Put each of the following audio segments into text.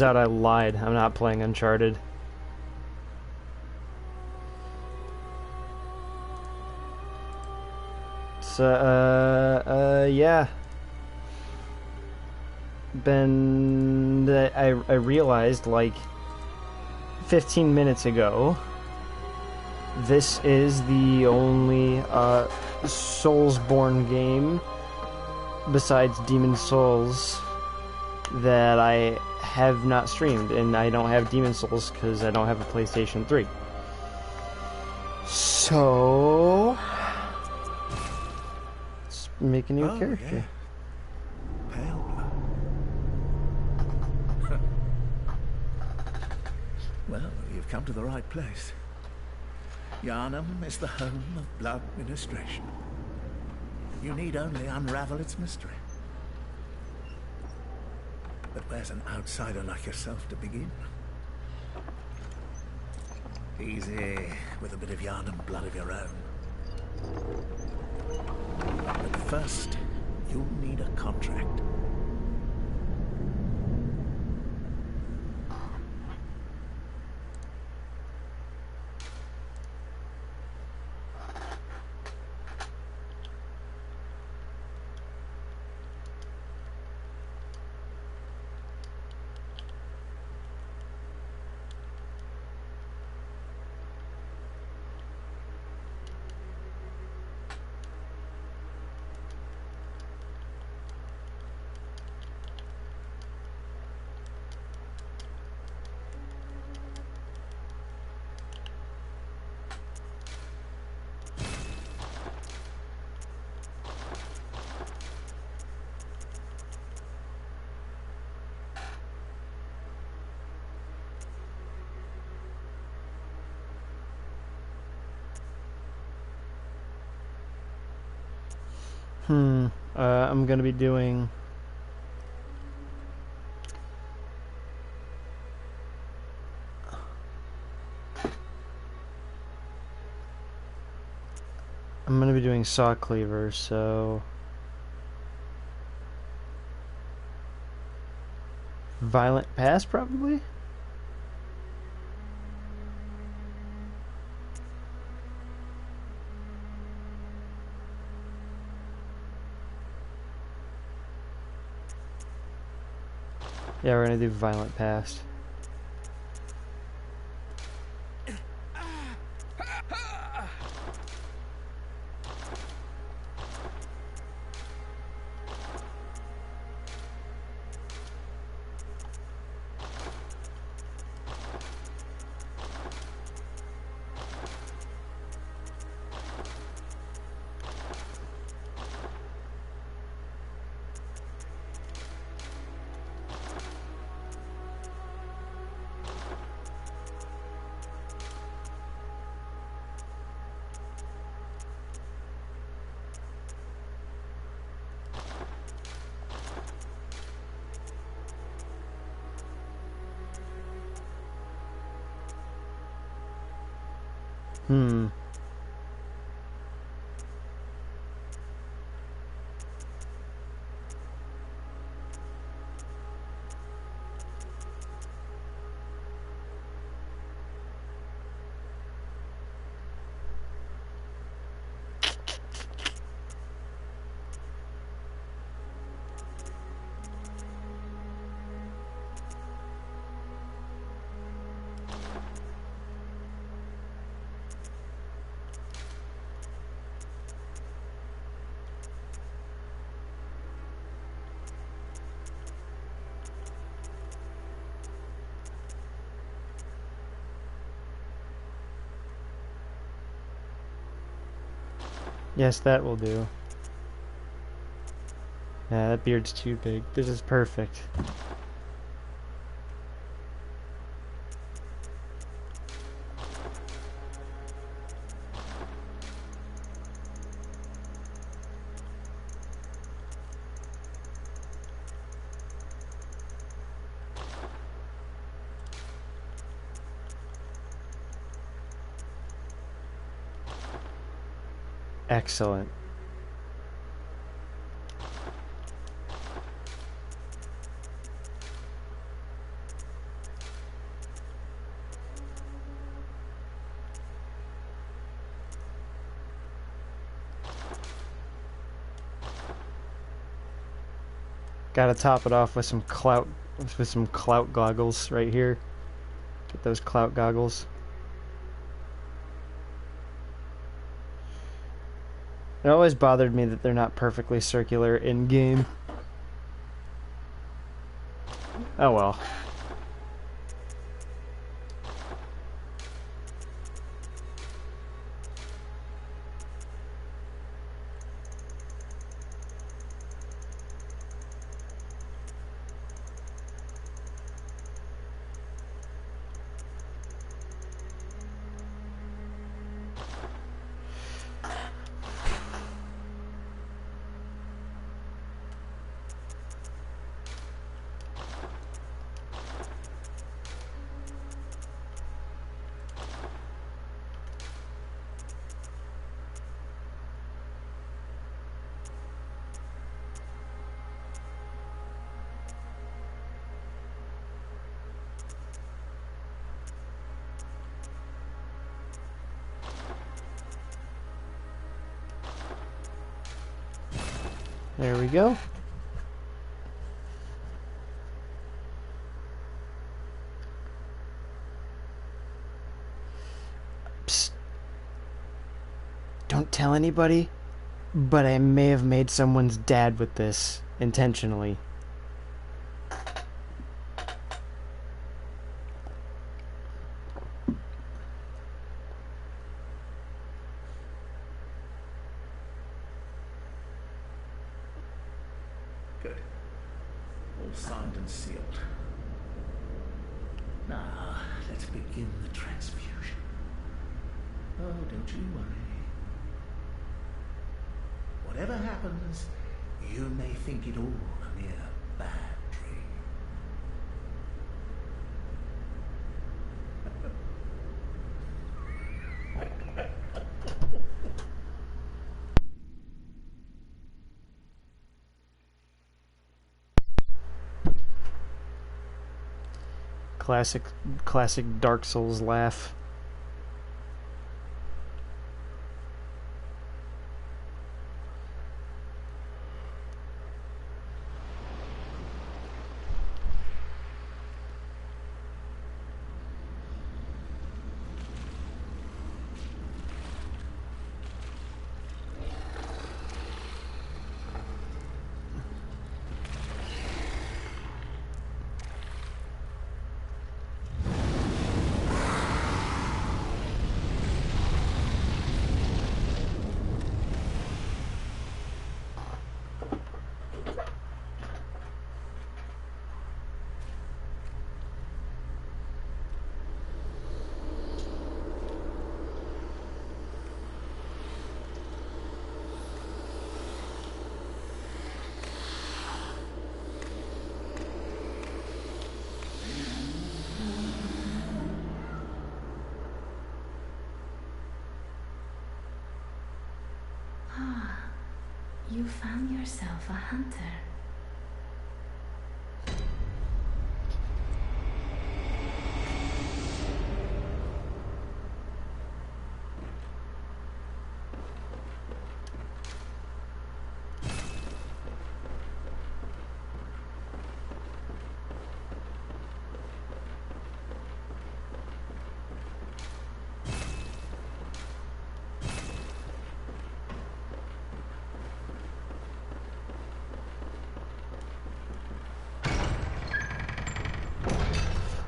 Out, I lied. I'm not playing Uncharted. So, yeah. I realized, like, 15 minutes ago, this is the only, Soulsborne game, besides Demon's Souls, that I have not streamed, and I don't have Demon's Souls because I don't have a PlayStation 3. So, let's make a new character. Yeah. Pale blood. Well, you've come to the right place. Yharnam is the home of blood ministration. You need only unravel its mystery. But where's an outsider like yourself to begin? Easy, with a bit of Yharnam blood of your own. But first, you'll need a contract. I'm gonna be doing... I'm gonna be doing Saw Cleaver, so... Violent Pass, probably? Yeah, we're gonna do Violent Past. Yes, that will do. Yeah, that beard's too big. This is perfect. Excellent. Gotta top it off with some clout goggles right here. Get those clout goggles. It always bothered me that they're not perfectly circular in game. Oh well. There we go. Psst. Don't tell anybody, but I may have made someone's dad with this intentionally. Good. All signed and sealed. Now, let's begin the transfusion. Oh, don't you worry. Whatever happens, you may think it all a mere bad dream. Classic Dark Souls laugh. You found yourself a hunter.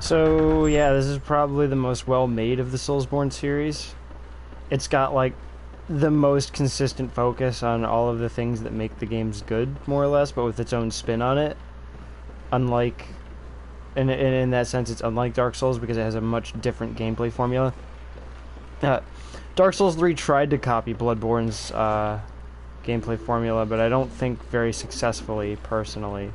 So yeah, this is probably the most well-made of the Soulsborne series. It's got like the most consistent focus on all of the things that make the games good, more or less, but with its own spin on it. Unlike, in that sense, it's unlike Dark Souls because it has a much different gameplay formula. Dark Souls 3 tried to copy Bloodborne's gameplay formula, but I don't think very successfully, personally.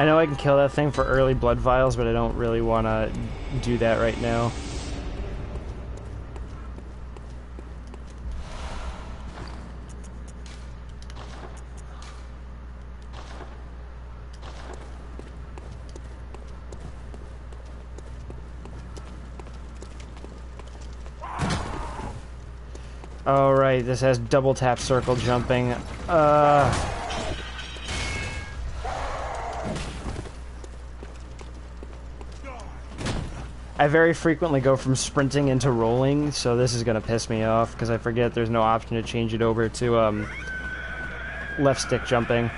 I know I can kill that thing for early blood vials, but I don't really want to do that right now. Oh, right, this has double tap circle jumping. I very frequently go from sprinting into rolling, so this is gonna piss me off, because I forget there's no option to change it over to, left stick jumping.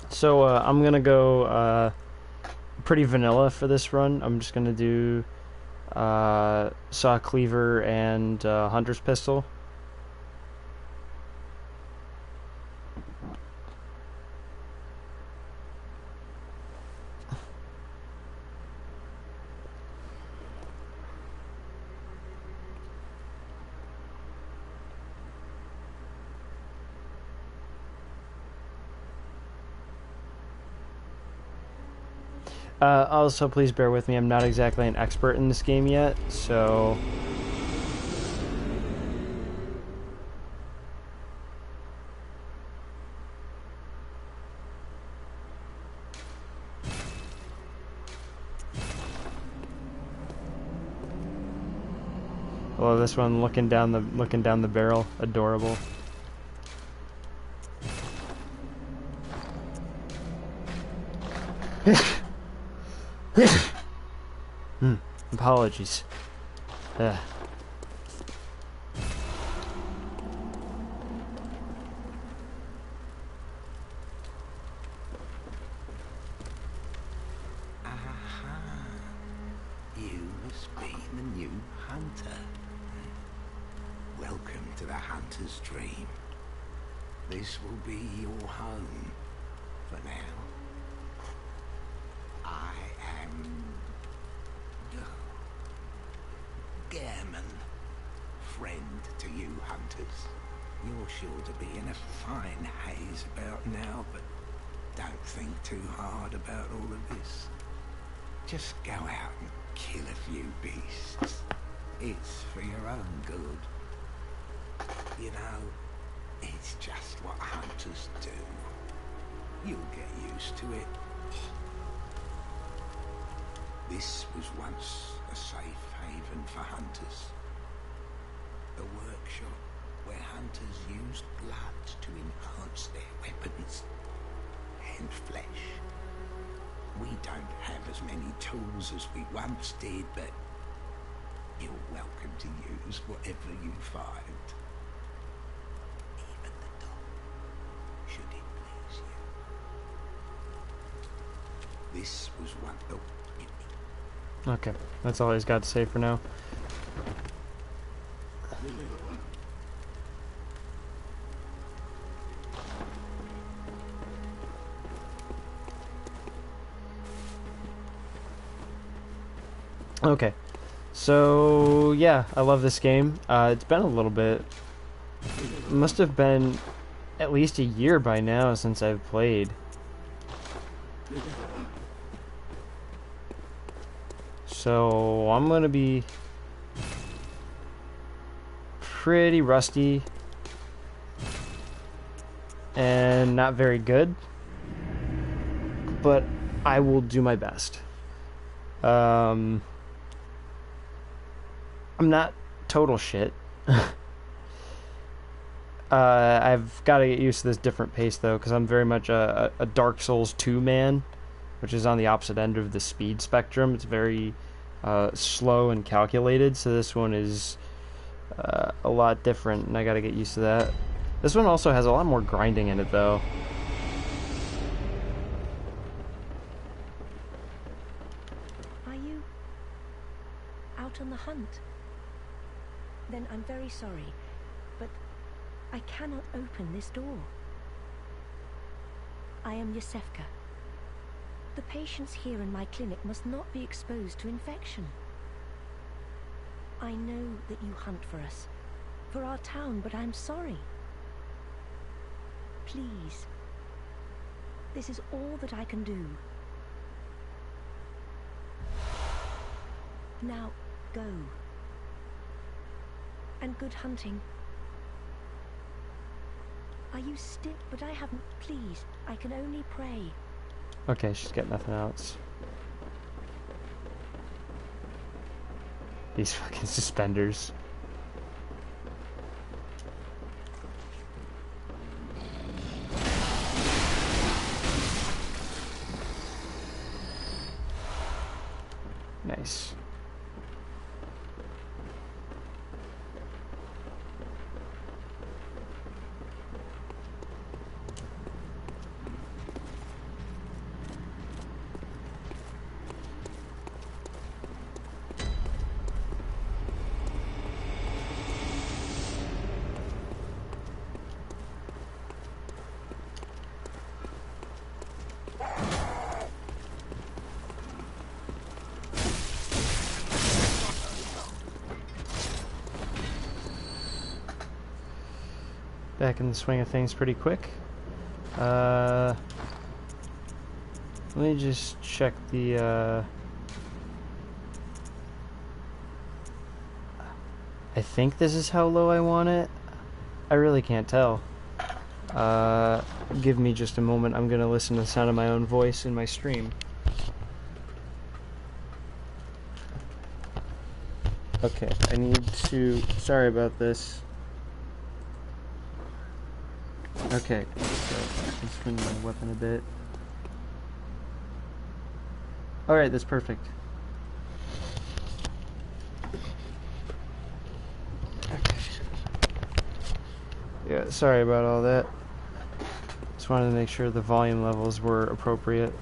So I'm gonna go pretty vanilla for this run. I'm just gonna do saw cleaver and hunter's pistol. Also, please bear with me. I'm not exactly an expert in this game yet, so... Well, this one looking down the barrel, adorable. Apologies. You must be the new hunter. Welcome to the hunter's dream. This will be your home for now. I am Gammon, friend to you hunters. You're sure to be in a fine haze about now, but don't think too hard about all of this. Just go out and kill a few beasts. It's for your own good. You know, it's just what hunters do. You'll get used to it. This was once a safe haven for hunters. A workshop where hunters used blood to enhance their weapons and flesh. We don't have as many tools as we once did, but you're welcome to use whatever you find. Even the dog, should it please you. This was one... Oh, Okay, that's all he's got to say for now. Okay, so yeah, I love this game. It's been a little bit. It must have been at least a year by now since I've played. So I'm gonna be pretty rusty and not very good, but I will do my best. I'm not total shit. I've got to get used to this different pace though, because I'm very much a Dark Souls 2 man, which is on the opposite end of the speed spectrum. It's very slow and calculated, so this one is a lot different, and I got to get used to that. This one also has a lot more grinding in it though. Are you out on the hunt? Then I'm very sorry, but I cannot open this door. I am Yosefka. The patients here in my clinic must not be exposed to infection. I know that you hunt for us, for our town, but I'm sorry. Please. This is all that I can do. Now, go. And good hunting. Are you still? But I haven't. Please, I can only pray. Okay, she's got nothing else. These fucking suspenders. Nice. Back in the swing of things pretty quick. Let me just check the, I think this is how low I want it. I really can't tell. Give me just a moment. I'm gonna listen to the sound of my own voice in my stream. Okay, I need to... Sorry about this. Okay, so I can swing my weapon a bit. Alright, that's perfect. Okay. Yeah, sorry about all that. Just wanted to make sure the volume levels were appropriate.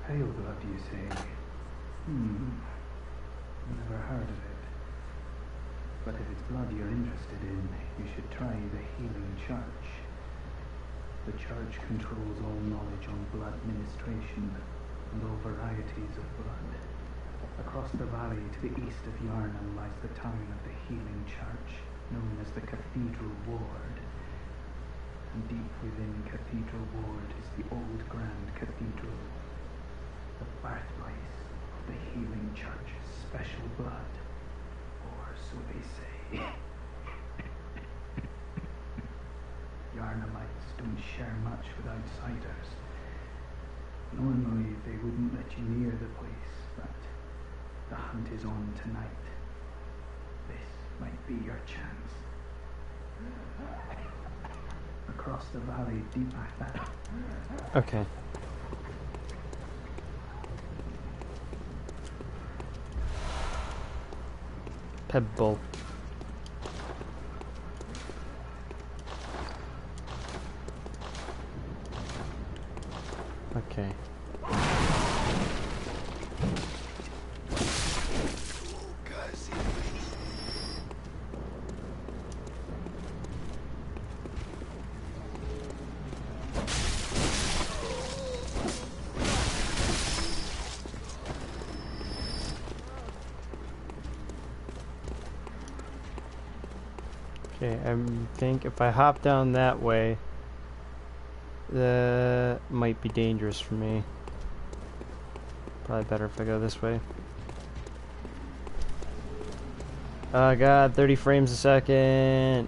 Pale blood, you say? Never heard of it. But if it's blood you're interested in, you should try the Healing Church. The church controls all knowledge on blood ministration and all varieties of blood. Across the valley to the east of Yarnham lies the town of the Healing Church, known as the Cathedral Ward. And deep within Cathedral Ward is the old Grand Cathedral, the birthplace of the Healing Church's special blood, or so they say. Yarnamites don't share much with outsiders. Normally they wouldn't let you near the place, but the hunt is on tonight. This might be your chance. Across the valley, deep back. Okay. Pebble. Okay. Okay, I think if I hop down that way, that might be dangerous for me. Probably better if I go this way. Oh god, 30 frames a second.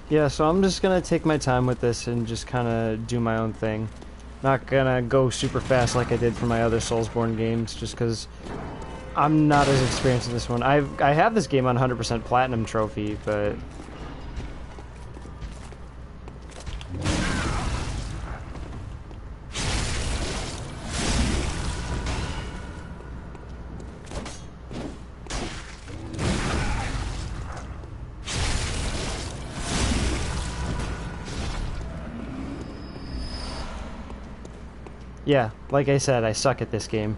Yeah, so I'm just gonna take my time with this and just kind of do my own thing. Not gonna go super fast like I did for my other Soulsborne games, just because I'm not as experienced in this one. I have this game on 100% Platinum Trophy, but... Yeah, like I said, I suck at this game.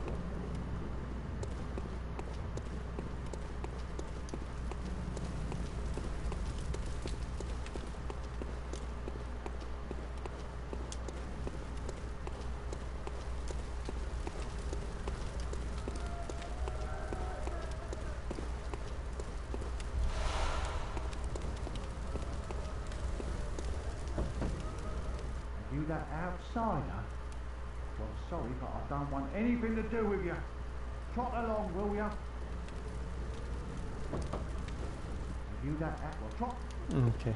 You that outsider? Well, sorry, but I don't want anything to do with you. Trot along, will ya? You that well, trot. Okay.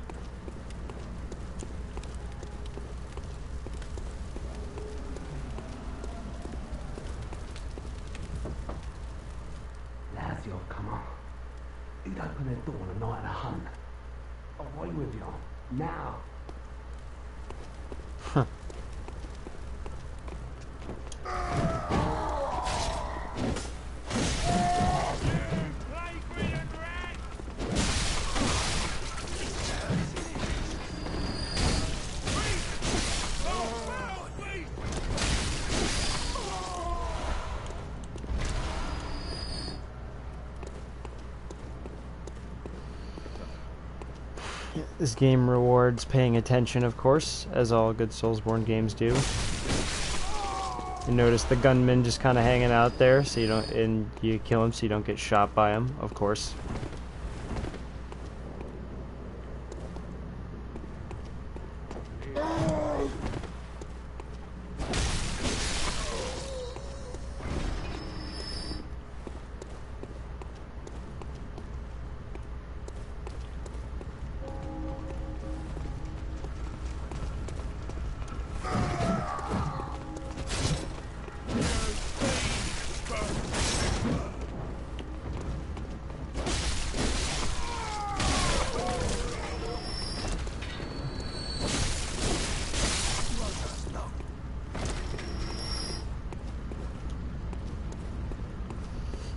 Lads, you'll come on. He'd open the door on a night of a hunt. Away with you. Now. Huh. This game rewards paying attention, of course, as all good Soulsborne games do. You notice the gunman just kind of hanging out there, so you don't, and you kill him so you don't get shot by him, of course.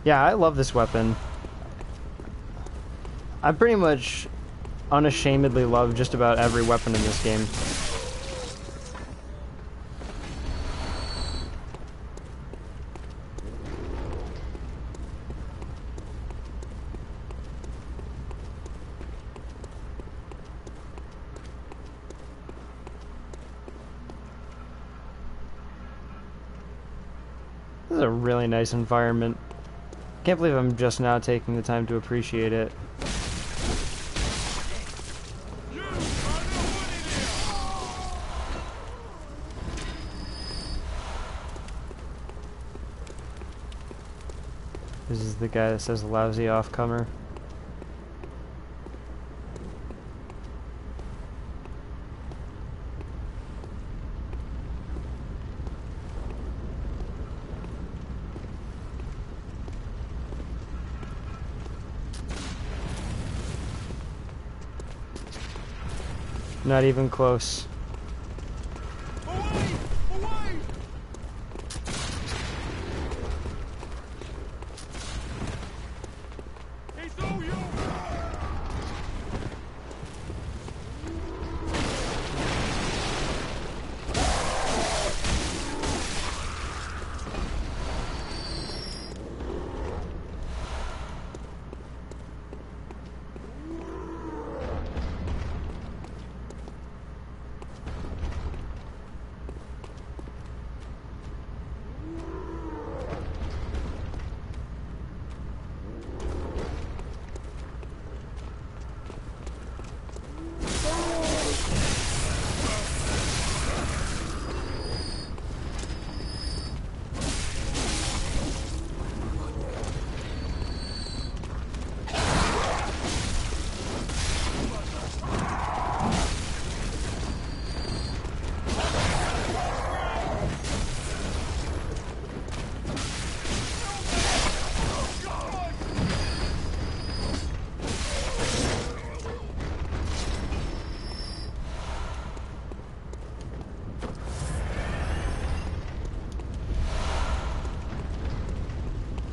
Yeah, I love this weapon. I pretty much unashamedly love just about every weapon in this game. This is a really nice environment. Can't believe I'm just now taking the time to appreciate it. This is the guy that says lousy off-comer. Not even close. Away! Away! It's all yours!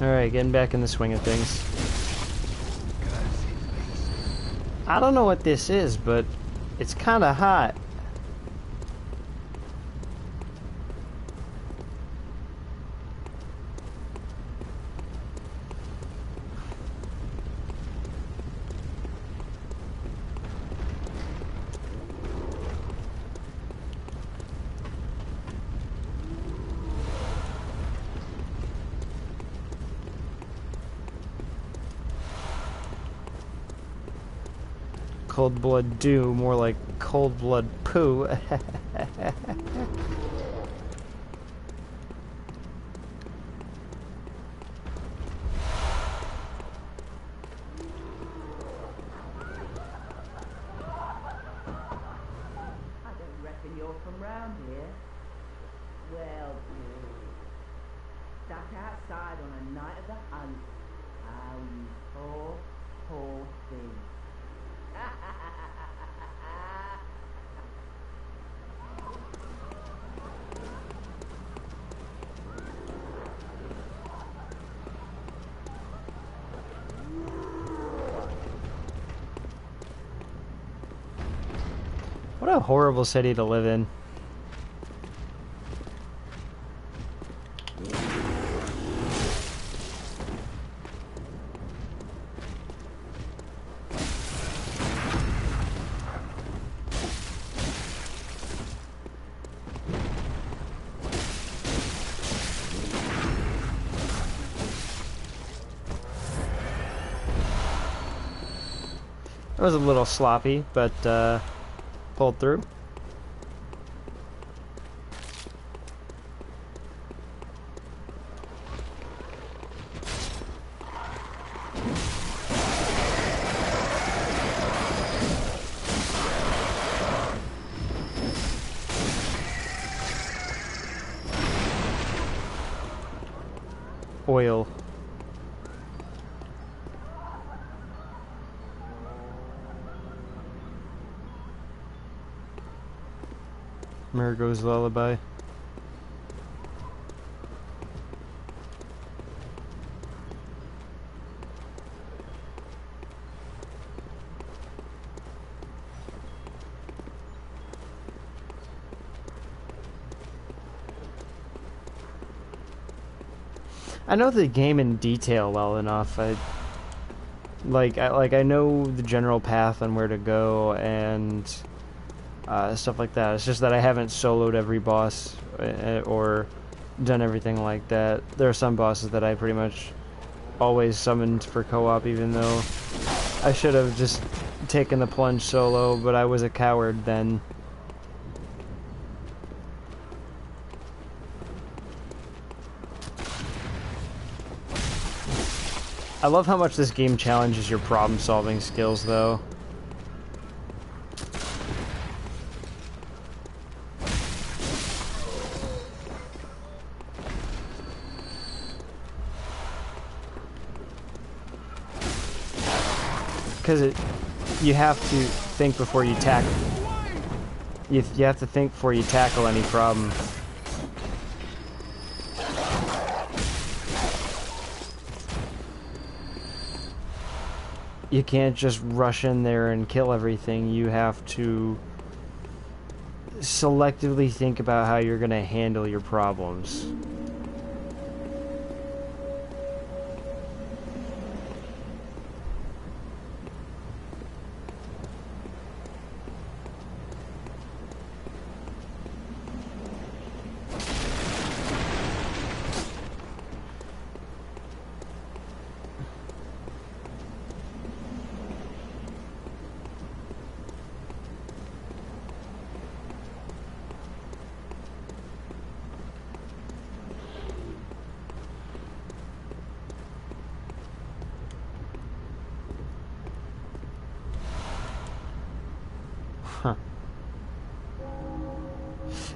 Alright, getting back in the swing of things. I don't know what this is, but it's kind of hot. Cold blood dew, more like cold blood poo. I don't reckon you're from round here. Well, stuck outside on a night of the hunt. How you poor, poor thing. What a horrible city to live in. It was a little sloppy, but pulled through. Oil. Marigo's lullaby. I know the game in detail well enough. I know the general path on where to go and stuff like that. It's just that I haven't soloed every boss or done everything like that. There are some bosses that I pretty much always summoned for co-op, even though I should have just taken the plunge solo, but I was a coward then. I love how much this game challenges your problem-solving skills, though. Because you have to think before you tackle. You have to think before you tackle any problem. You can't just rush in there and kill everything. You have to selectively think about how you're going to handle your problems.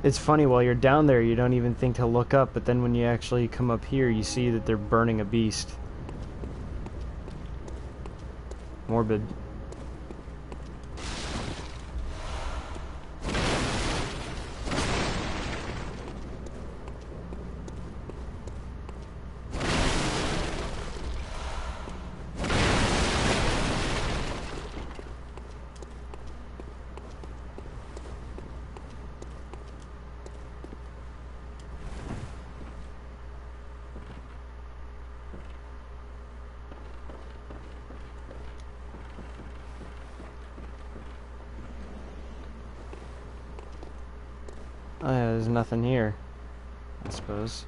It's funny, while you're down there, you don't even think to look up, but then when you actually come up here, you see that they're burning a beast. Morbid. Oh yeah, there's nothing here, I suppose.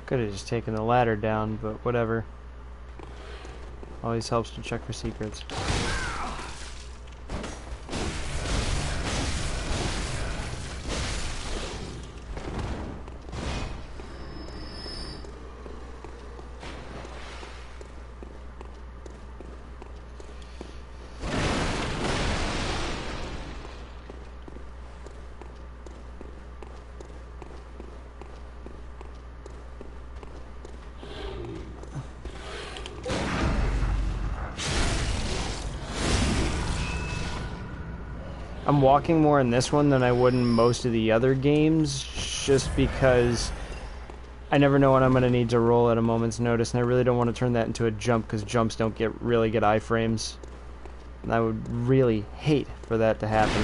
Could have just taken the ladder down, but whatever. Always helps to check for secrets. I'm walking more in this one than I would in most of the other games, just because I never know when I'm going to need to roll at a moment's notice, and I really don't want to turn that into a jump, because jumps don't really get iframes. And I would really hate for that to happen.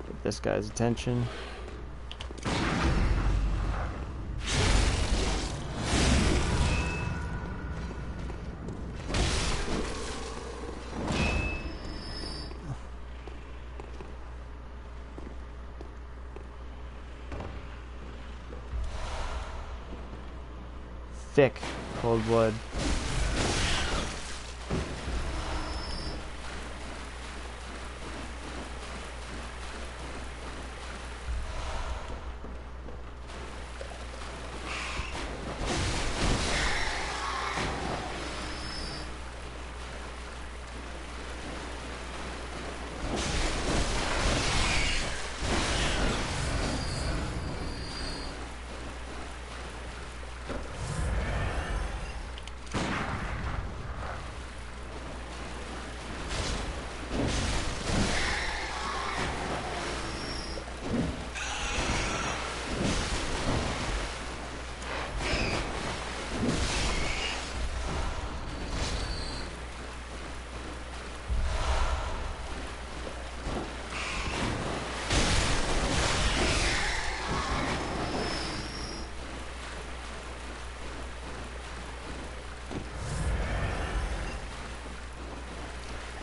Get this guy's attention. Thick, cold blood.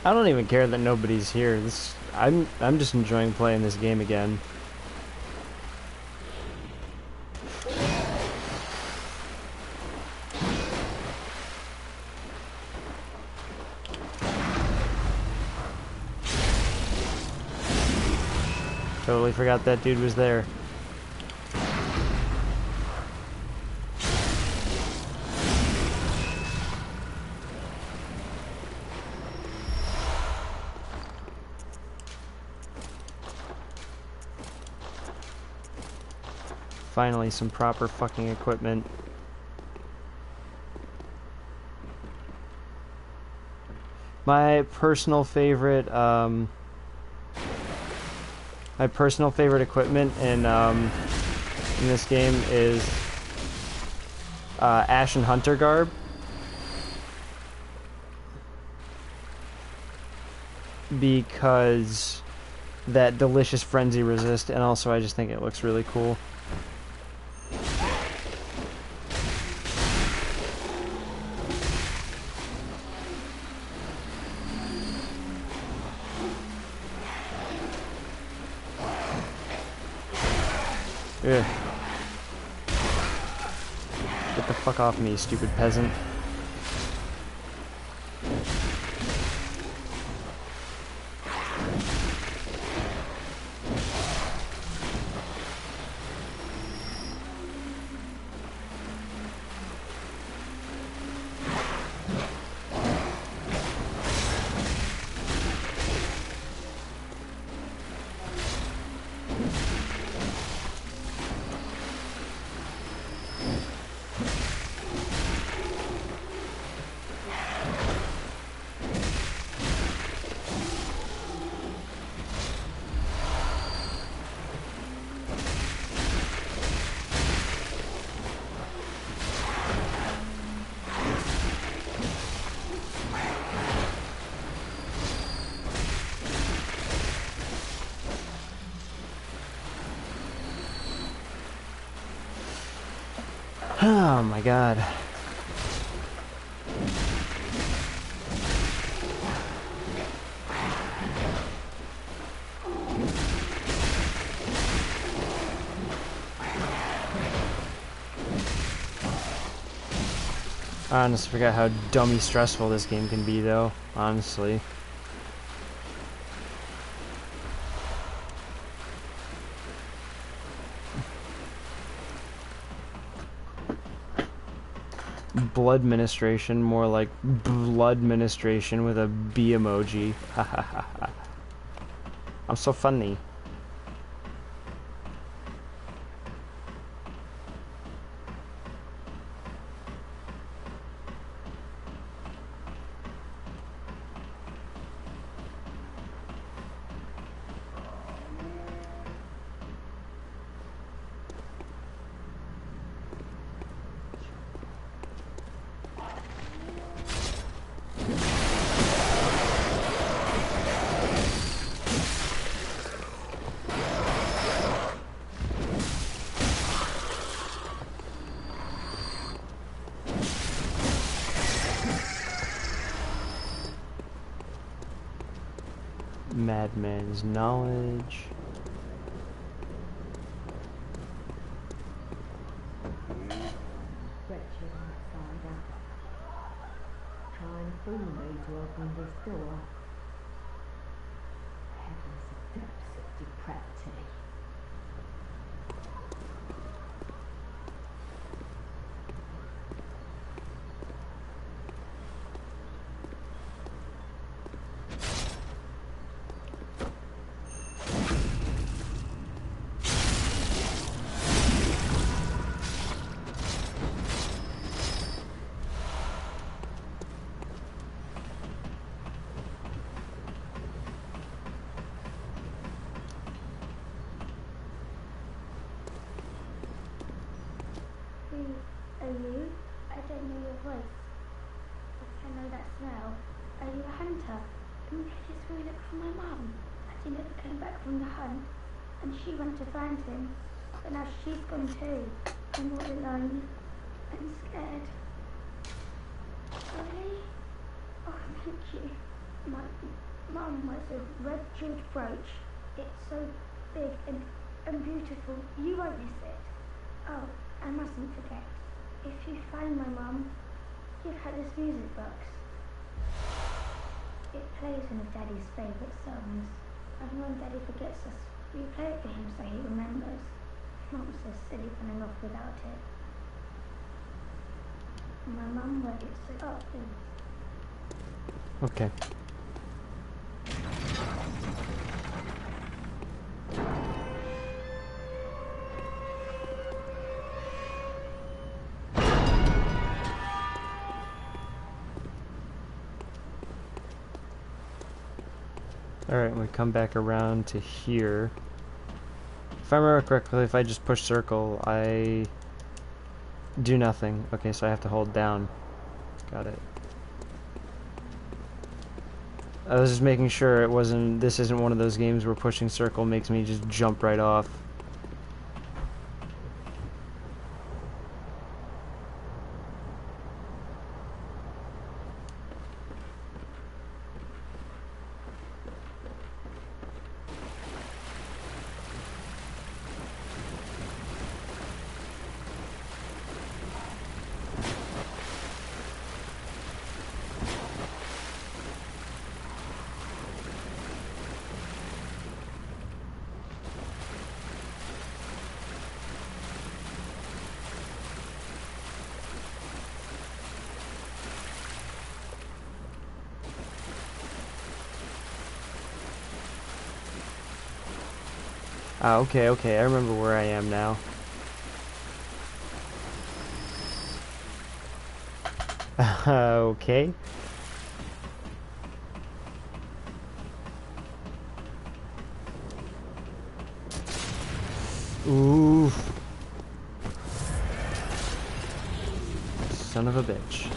I don't even care that nobody's here. I'm just enjoying playing this game again. Totally forgot that dude was there. Finally, some proper fucking equipment. My personal favorite equipment in this game is Ashen Hunter garb, because that delicious frenzy resist, and also I just think it looks really cool. Ugh. Get the fuck off me, you stupid peasant. Oh my god. I honestly forgot how dummy stressful this game can be, though. Honestly. Blood ministration, more like blood ministration with a B emoji. Ha ha ha ha. I'm so funny. Madman's knowledge. Wretched outsider. Try and fool me to open this door. Heavens, the depths of depravity. Are you? I don't know your voice. But I know that smell. Are you a hunter? Maybe I just really look for my mum. She never came back from the hunt, and she went to find him. But now she's gone too. I'm all alone and scared. Really? Oh, thank you. My mum wears a red jeweled brooch. It's so big and beautiful. You won't miss it. Oh, I mustn't forget. If you find my mum, give her this music box. It plays one of Daddy's favourite songs. And when Daddy forgets us, we play it for him so he remembers. Mum's so silly running off without it. My mum wears it so... Oh, please. Okay. Alright, we come back around to here. If I remember correctly, if I just push circle, I do nothing. Okay, so I have to hold down. Got it. I was just making sure it wasn't, this isn't one of those games where pushing circle makes me just jump right off. Ah, okay, I remember where I am now. Okay. Ooh. Son of a bitch.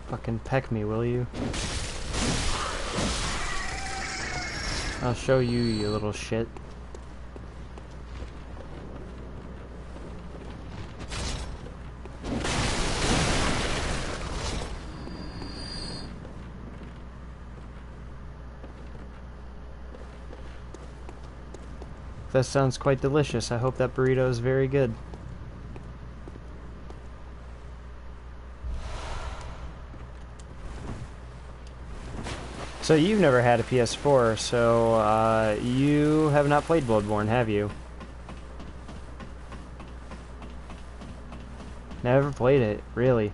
Fucking peck me, will you? I'll show you, you little shit. That sounds quite delicious. I hope that burrito is very good. So you've never had a PS4, so you have not played Bloodborne, have you? Never played it, really?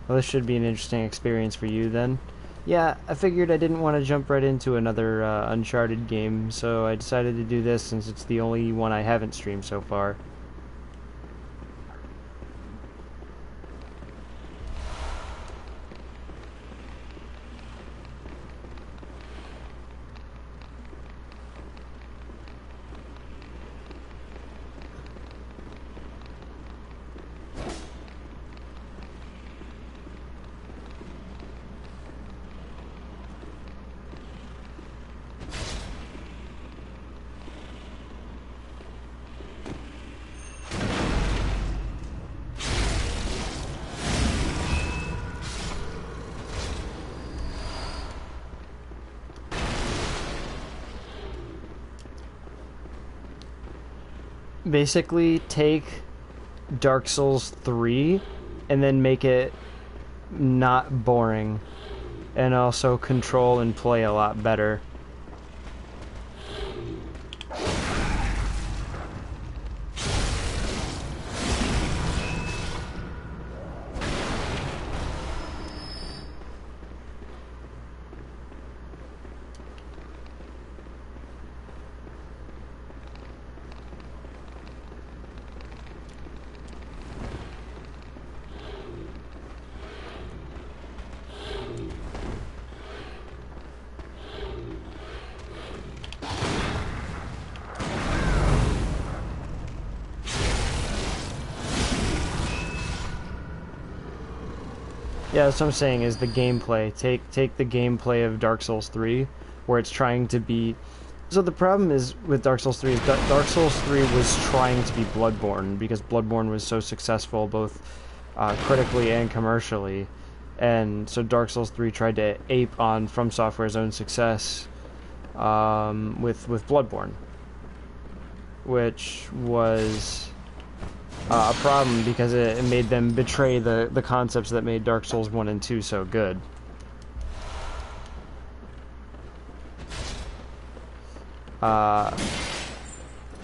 Well, this should be an interesting experience for you then. Yeah, I figured I didn't want to jump right into another Uncharted game, so I decided to do this since it's the only one I haven't streamed so far. Basically, take Dark Souls 3 and then make it not boring, and also control and play a lot better. Yeah, that's what I'm saying is the gameplay. Take the gameplay of Dark Souls 3, where it's trying to be... So the problem is with Dark Souls 3 is Dark Souls 3 was trying to be Bloodborne, because Bloodborne was so successful both critically and commercially. And so Dark Souls 3 tried to ape on From Software's own success with Bloodborne, which was... a problem because it made them betray the concepts that made Dark Souls 1 and 2 so good.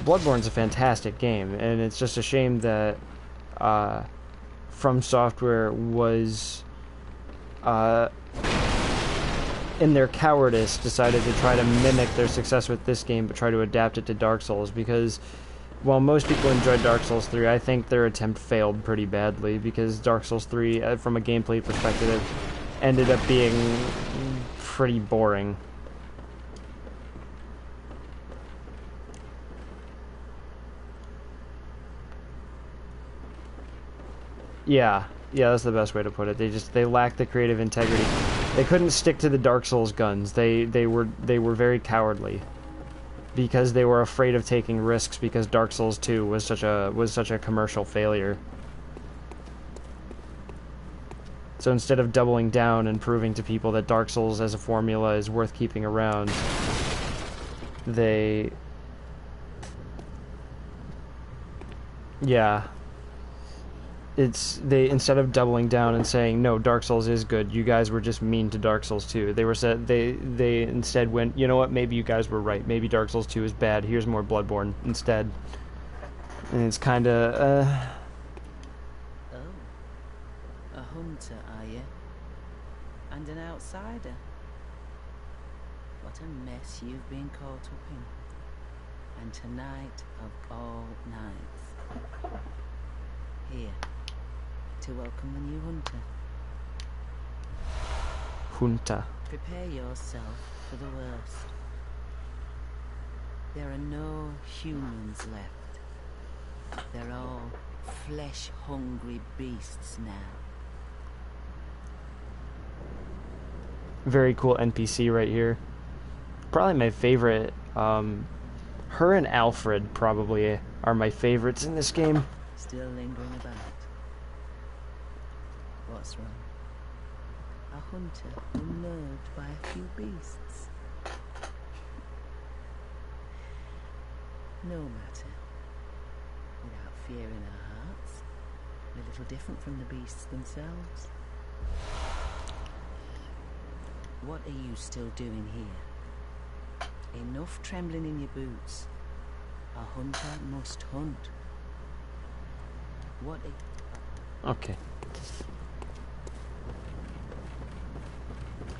Bloodborne's a fantastic game, and it's just a shame that From Software was, in their cowardice, decided to try to mimic their success with this game, but try to adapt it to Dark Souls, because while most people enjoyed Dark Souls 3, I think their attempt failed pretty badly, because Dark Souls 3, from a gameplay perspective, ended up being pretty boring. Yeah, that's the best way to put it. They lacked the creative integrity. They couldn't stick to the Dark Souls guns. They were very cowardly, because they were afraid of taking risks, because Dark Souls 2 was such a commercial failure. So instead of doubling down and proving to people that Dark Souls as a formula is worth keeping around, they instead of doubling down and saying no, Dark Souls is good, you guys were just mean to Dark Souls 2. They instead went, you know what, maybe you guys were right. Maybe Dark Souls 2 is bad. Here's more Bloodborne instead. And it's kind of Oh, a hunter, are you? And an outsider? What a mess you've been caught up in. And tonight of all nights. Here, to welcome the new hunter. Junta. Prepare yourself for the worst. There are no humans left. They're all flesh-hungry beasts now. very cool NPC right here. Probably my favorite. Her and Alfred probably are my favorites in this game. Still lingering about. What's wrong? A hunter unnerved by a few beasts. No matter. Without fear in our hearts, we're a little different from the beasts themselves. What are you still doing here? Enough trembling in your boots. A hunter must hunt. What are... Okay.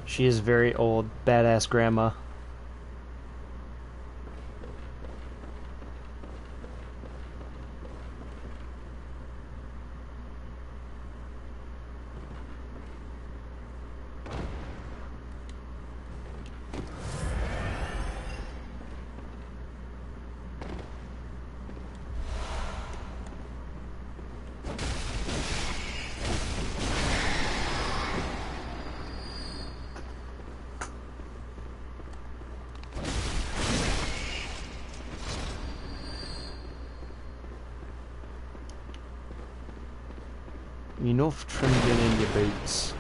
She is very old, badass grandma. Enough trembling in your boots.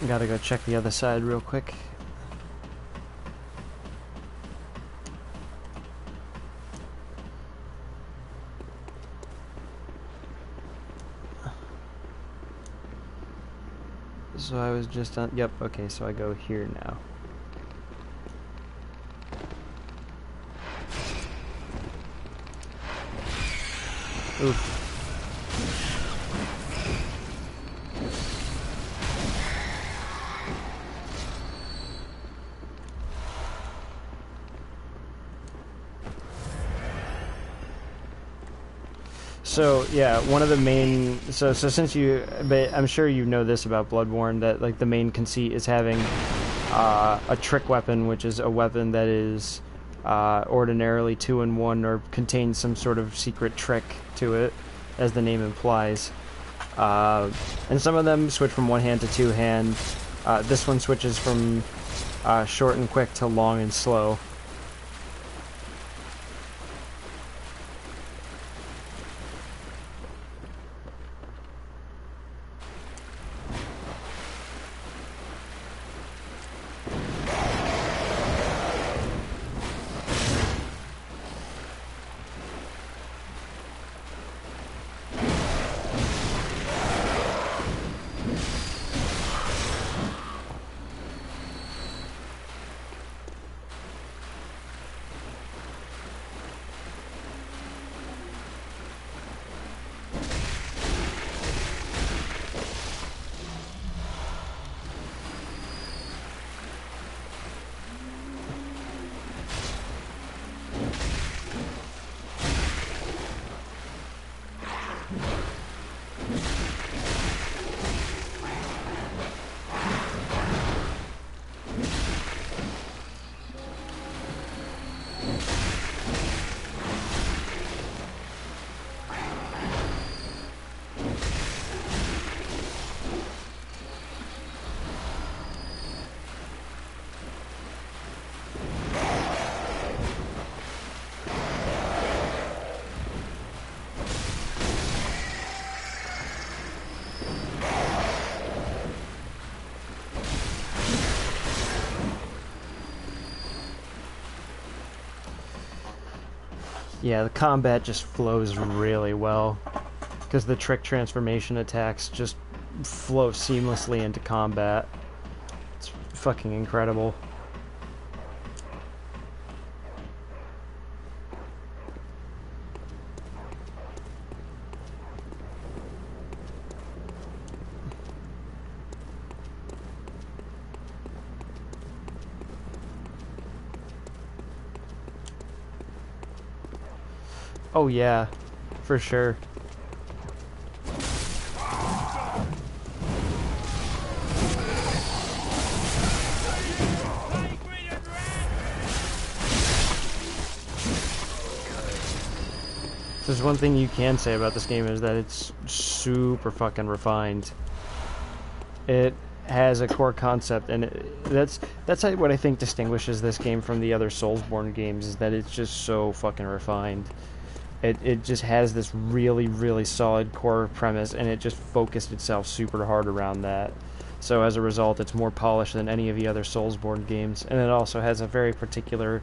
Gotta go check the other side real quick. So I was just on, yep, okay, so I go here now. Oof. So yeah, one of the main so since you, but I'm sure you know this about Bloodborne, that like the main conceit is having a trick weapon, which is a weapon that is ordinarily 2-in-1 or contains some sort of secret trick to it, as the name implies. And some of them switch from one hand to two hand. This one switches from short and quick to long and slow. Yeah, the combat just flows really well, because the trick transformation attacks just flow seamlessly into combat. It's fucking incredible. Oh yeah, for sure. There's one thing you can say about this game is that it's super fucking refined. It has a core concept, and that's what I think distinguishes this game from the other Soulsborne games, is that it's just so fucking refined. It just has this really, really solid core premise, and it just focused itself super hard around that. So as a result, it's more polished than any of the other Soulsborne games, and it also has a very particularly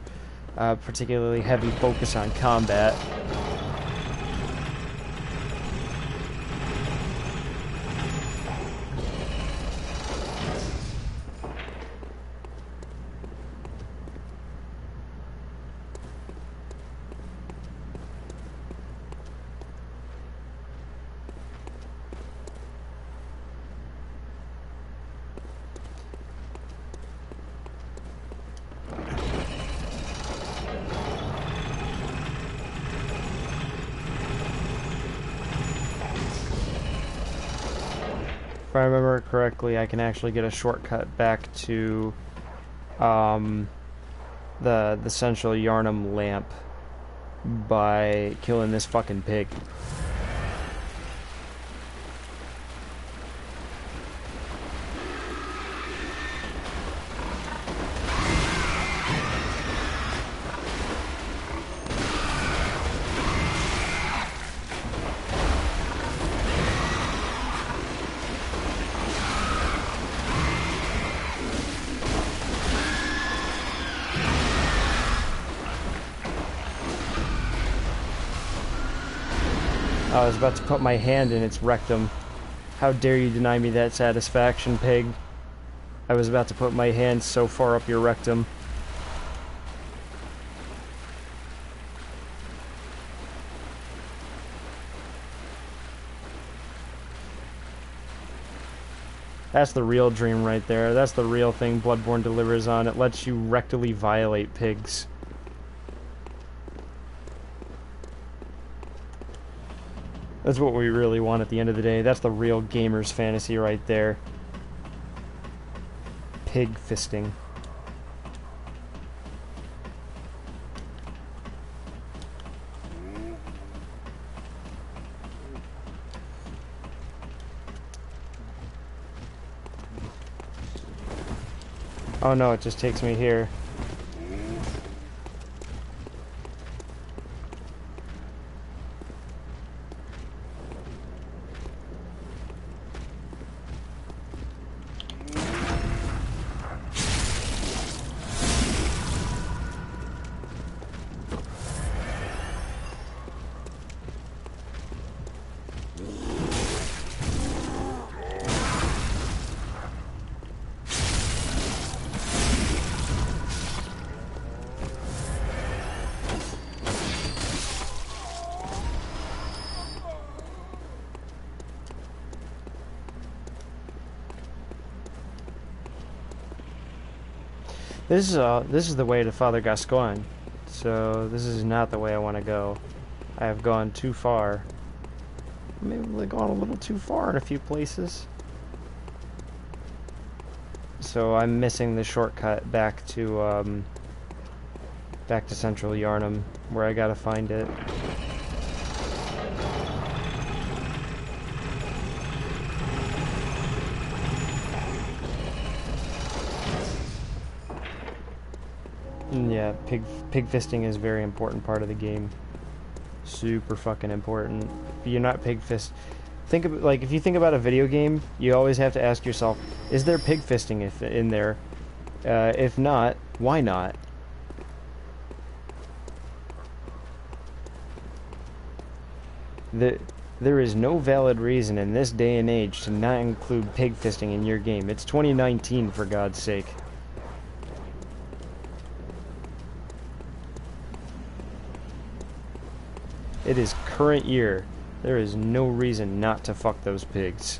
heavy focus on combat. If I remember correctly, I can actually get a shortcut back to the central Yarnum lamp by killing this fucking pig. I was about to put my hand in its rectum. How dare you deny me that satisfaction, pig? I was about to put my hand so far up your rectum. That's the real dream right there. That's the real thing Bloodborne delivers on. It lets you rectally violate pigs. That's what we really want at the end of the day. That's the real gamer's fantasy right there. Pig fisting. Oh no, it just takes me here. This is the way to Father Gascoigne, so this is not the way I want to go. I have gone too far. Maybe I've gone a little too far in a few places. So I'm missing the shortcut back to Central Yarnum, where I gotta find it. Yeah, pig fisting is a very important part of the game. Super fucking important. If you're not pig fist, think of, like, if you think about a video game, you always have to ask yourself, is there pig fisting in there? If not, why not? There is no valid reason in this day and age to not include pig fisting in your game. It's 2019, for God's sake. It is current year. There is no reason not to fuck those pigs.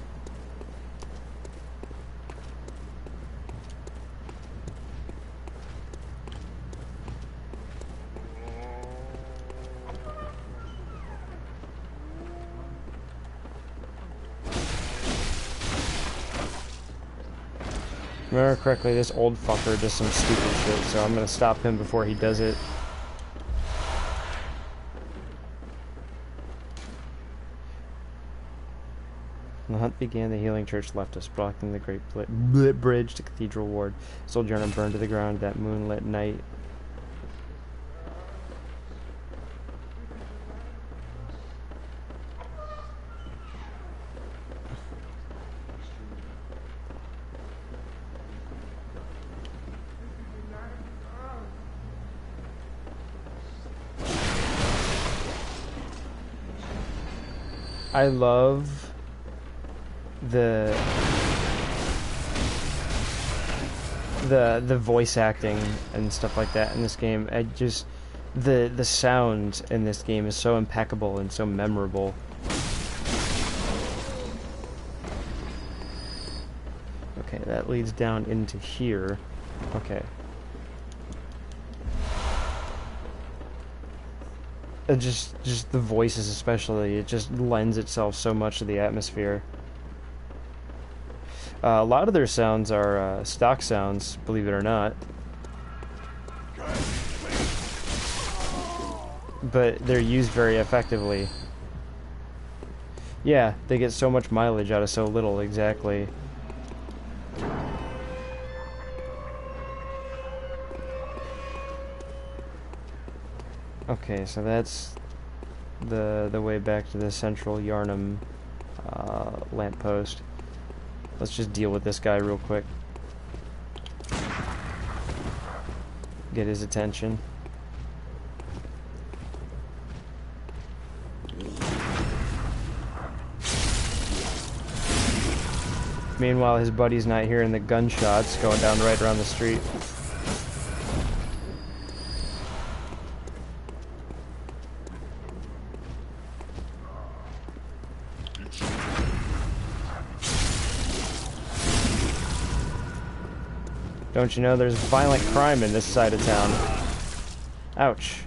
remember correctly, this old fucker does some stupid shit, so I'm gonna stop him before he does it. When the hunt began, the healing church left us, blocking the great bridge to Cathedral Ward. Soldier and burned to the ground that moonlit night. I love the voice acting and stuff like that in this game. I just the sound in this game is so impeccable and so memorable. Okay, that leads down into here. Okay. Just the voices especially, it just lends itself so much to the atmosphere. A lot of their sounds are stock sounds, believe it or not. But they're used very effectively. Yeah, they get so much mileage out of so little, exactly. Okay, so that's the way back to the central Yarnum lamppost. Let's just deal with this guy real quick. Get his attention. Meanwhile, his buddy's not hearing the gunshots going down right around the street. Don't you know there's violent crime in this side of town? Ouch.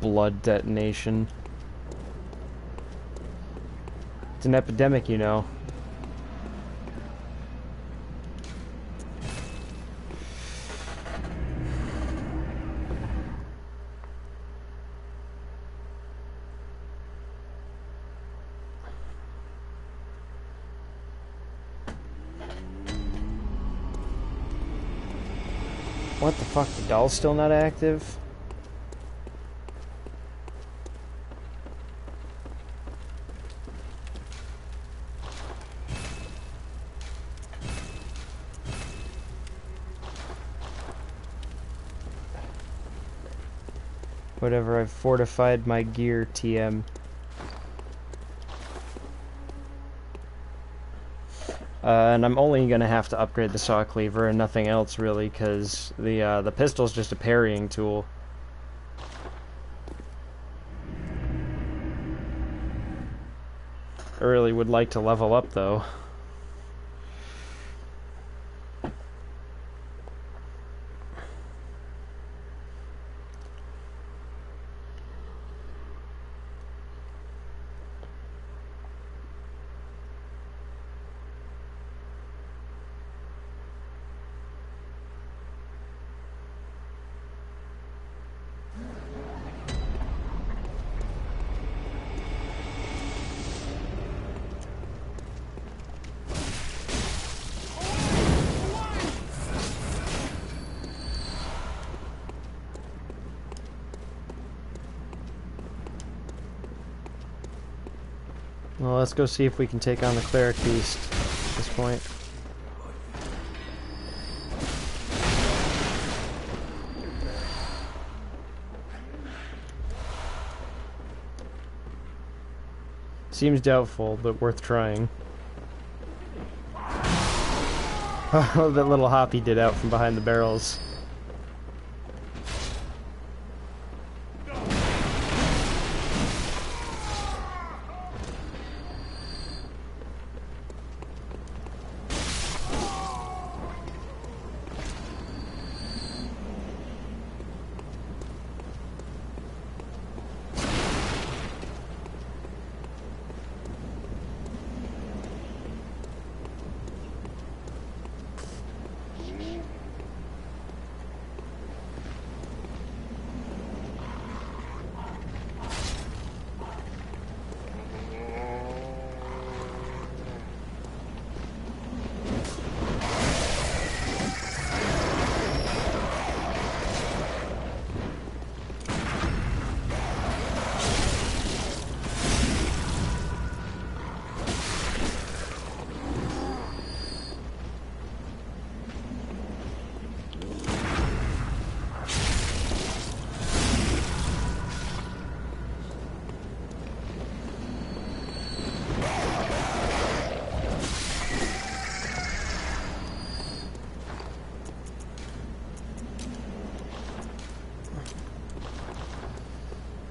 Blood detonation. It's an epidemic, you know. What the fuck? The doll's still not active? Whatever, I've fortified my gear, TM. And I'm only gonna have to upgrade the saw cleaver and nothing else really, because the pistol's just a parrying tool. I really would like to level up though. Well, let's go see if we can take on the cleric beast at this point. Seems doubtful, but worth trying. Oh, that little hop he did out from behind the barrels.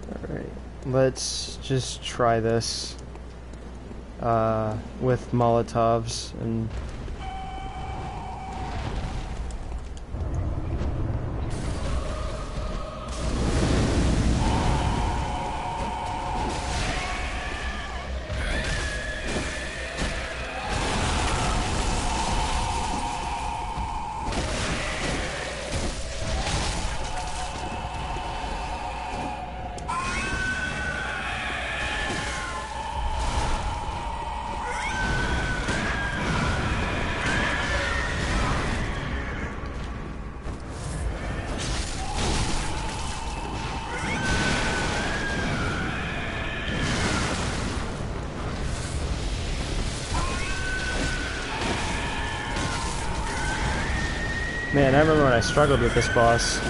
Alright, let's just try this with Molotovs and... Man, I remember when I struggled with this boss.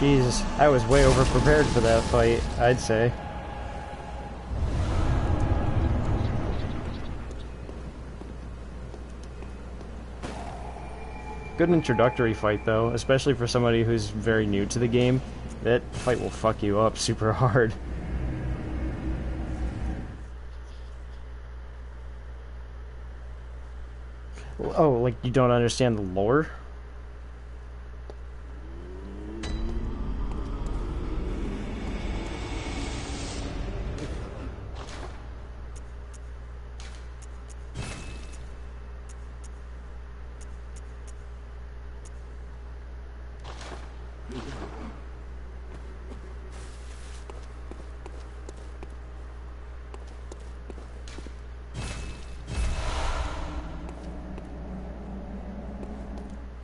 Jesus, I was way over prepared for that fight, I'd say. Good introductory fight though, especially for somebody who's very new to the game. That fight will fuck you up super hard. Oh, like you don't understand the lore?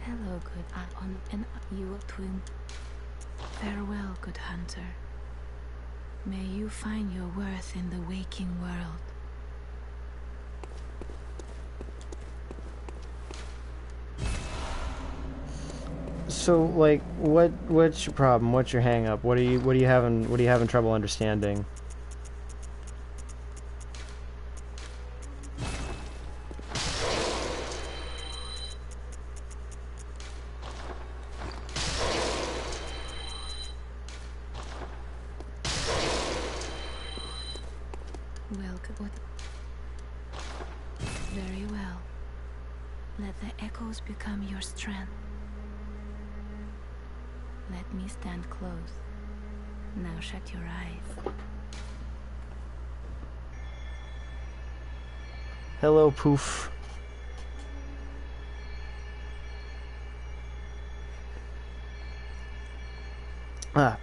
Hello, good Apon, and you twin. Farewell, good hunter. May you find your worth in the waking world. So, like, what's your problem? What's your hang up? What are you having trouble understanding? Well, good. Very well. Let the echoes become your strength. Let me stand close. Now shut your eyes. Hello, Poof.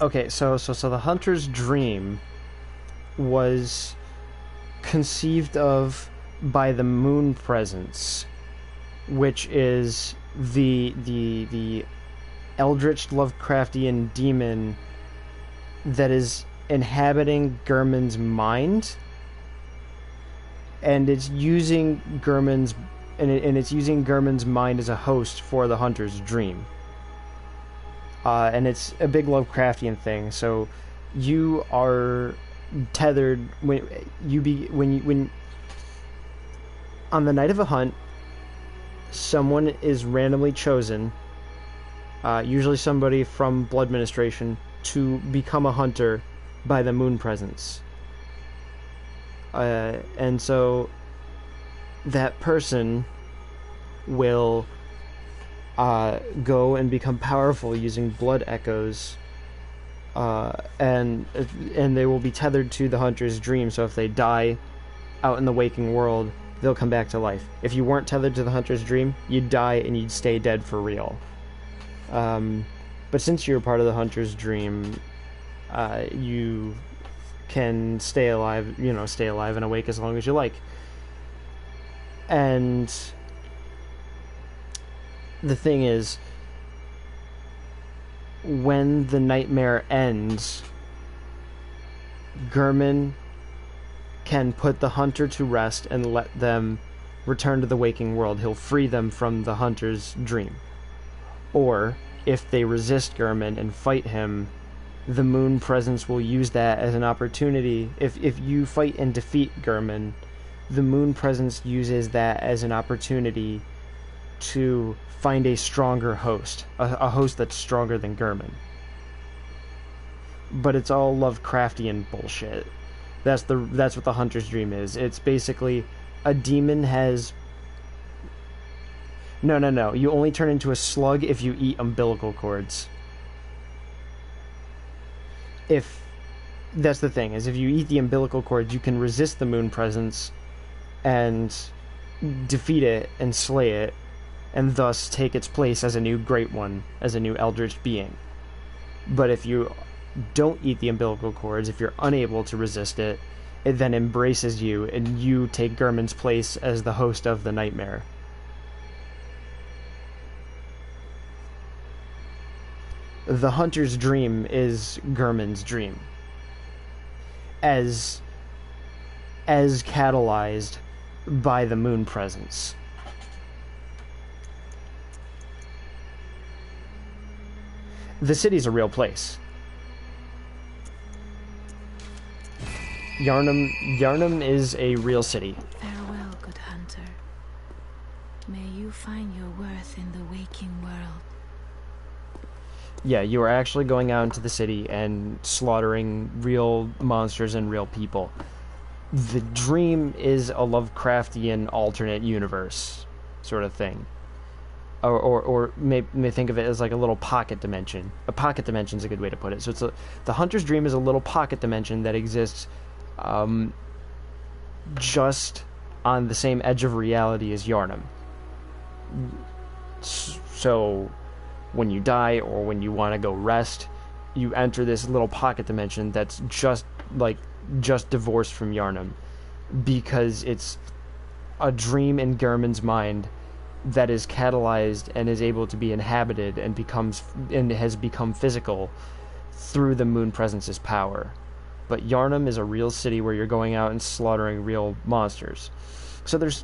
Okay, so the hunter's dream was conceived of by the moon presence, which is the eldritch Lovecraftian demon that is inhabiting Gurman's mind, and it's using Gurman's mind as a host for the hunter's dream. And it's a big Lovecraftian thing. So you are tethered when on the night of a hunt, someone is randomly chosen, usually somebody from Blood Administration, to become a hunter by the moon presence. And so that person will go and become powerful using blood echoes, and they will be tethered to the hunter's dream. So if they die out in the waking world, they'll come back to life. If you weren't tethered to the hunter's dream, you'd die and you'd stay dead for real. But since you're part of the hunter's dream, you can stay alive and awake as long as you like. And the thing is, when the nightmare ends, Gurman can put the hunter to rest and let them return to the waking world. He'll free them from the hunter's dream. Or, if they resist Gurman and fight him, the moon presence will use that as an opportunity. If you fight and defeat Gurman, the moon presence uses that as an opportunity to find a stronger host, a host that's stronger than Gurman. But it's all Lovecraftian bullshit. That's what the hunter's dream is. It's basically a demon has... No. You only turn into a slug if you eat umbilical cords. That's the thing, is if you eat the umbilical cords, you can resist the moon presence and defeat it and slay it, and thus take its place as a new great one, as a new eldritch being. But if you don't eat the umbilical cords, if you're unable to resist it, it then embraces you, and you take Gurman's place as the host of the nightmare. The hunter's dream is Gurman's dream, as catalyzed by the moon presence. The city's a real place. Yharnam is a real city. Farewell, good hunter. May you find your worth in the waking world. Yeah, you are actually going out into the city and slaughtering real monsters and real people. The dream is a Lovecraftian alternate universe sort of thing. Or may think of it as like a little pocket dimension. A pocket dimension is a good way to put it. So the hunter's dream is a little pocket dimension that exists just on the same edge of reality as Yharnam. So when you die or when you want to go rest, you enter this little pocket dimension that's just divorced from Yharnam, because it's a dream in Gurman's mind that is catalyzed and is able to be inhabited and has become physical through the moon presence's power. But Yharnam is a real city where you're going out and slaughtering real monsters. So there's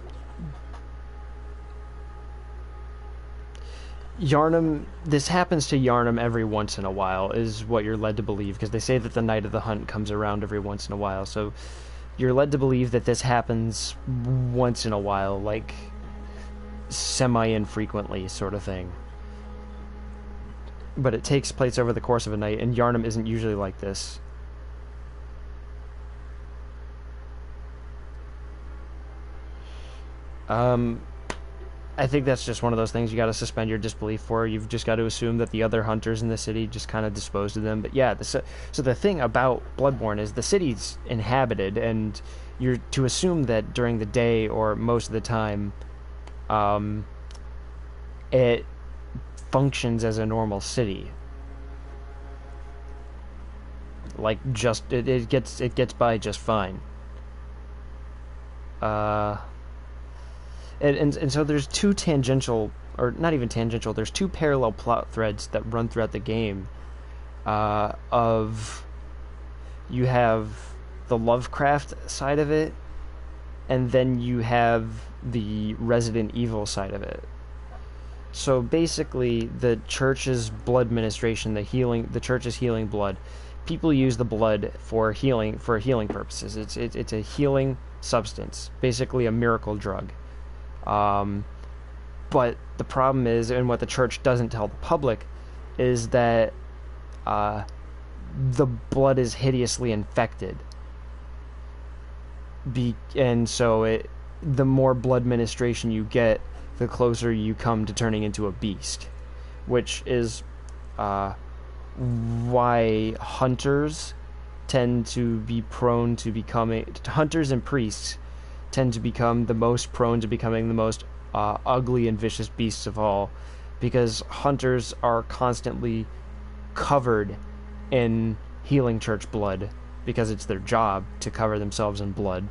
Yharnam. This happens to Yharnam every once in a while, is what you're led to believe, because they say that the night of the hunt comes around every once in a while. So you're led to believe that this happens once in a while, like semi-infrequently sort of thing. But it takes place over the course of a night, and Yharnam isn't usually like this. I think that's just one of those things you gotta suspend your disbelief for. You've just got to assume that the other hunters in the city just kind of disposed of them. But yeah, so the thing about Bloodborne is the city's inhabited, and you're to assume that during the day or most of the time, it functions as a normal city. Like, just it gets by just fine. And so there's two tangential, or not even tangential, there's two parallel plot threads that run throughout the game. You have the Lovecraft side of it, and then you have the Resident Evil side of it. So basically, the church's blood ministration, the church's healing blood, people use the blood for healing purposes. It's a healing substance, basically a miracle drug. But the problem is, and what the church doesn't tell the public, is that the blood is hideously infected. And so the more blood ministration you get, the closer you come to turning into a beast, which is why hunters tend to be prone to becoming... Hunters and priests tend to become the most prone to becoming the most ugly and vicious beasts of all, because hunters are constantly covered in healing church blood because it's their job to cover themselves in blood,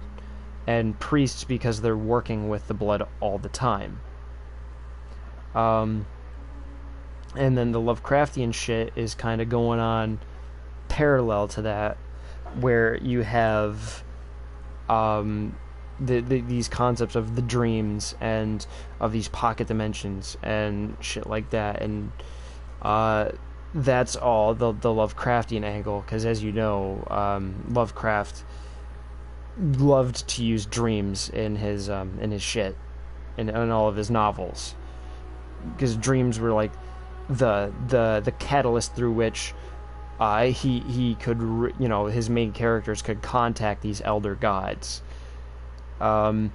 and priests because they're working with the blood all the time. And then the Lovecraftian shit is kind of going on parallel to that, where you have these concepts of the dreams and of these pocket dimensions and shit like that, and that's all the Lovecraftian angle, because as you know, Lovecraft loved to use dreams in his shit, in all of his novels, because dreams were like the catalyst through which he could, his main characters could contact these elder gods. And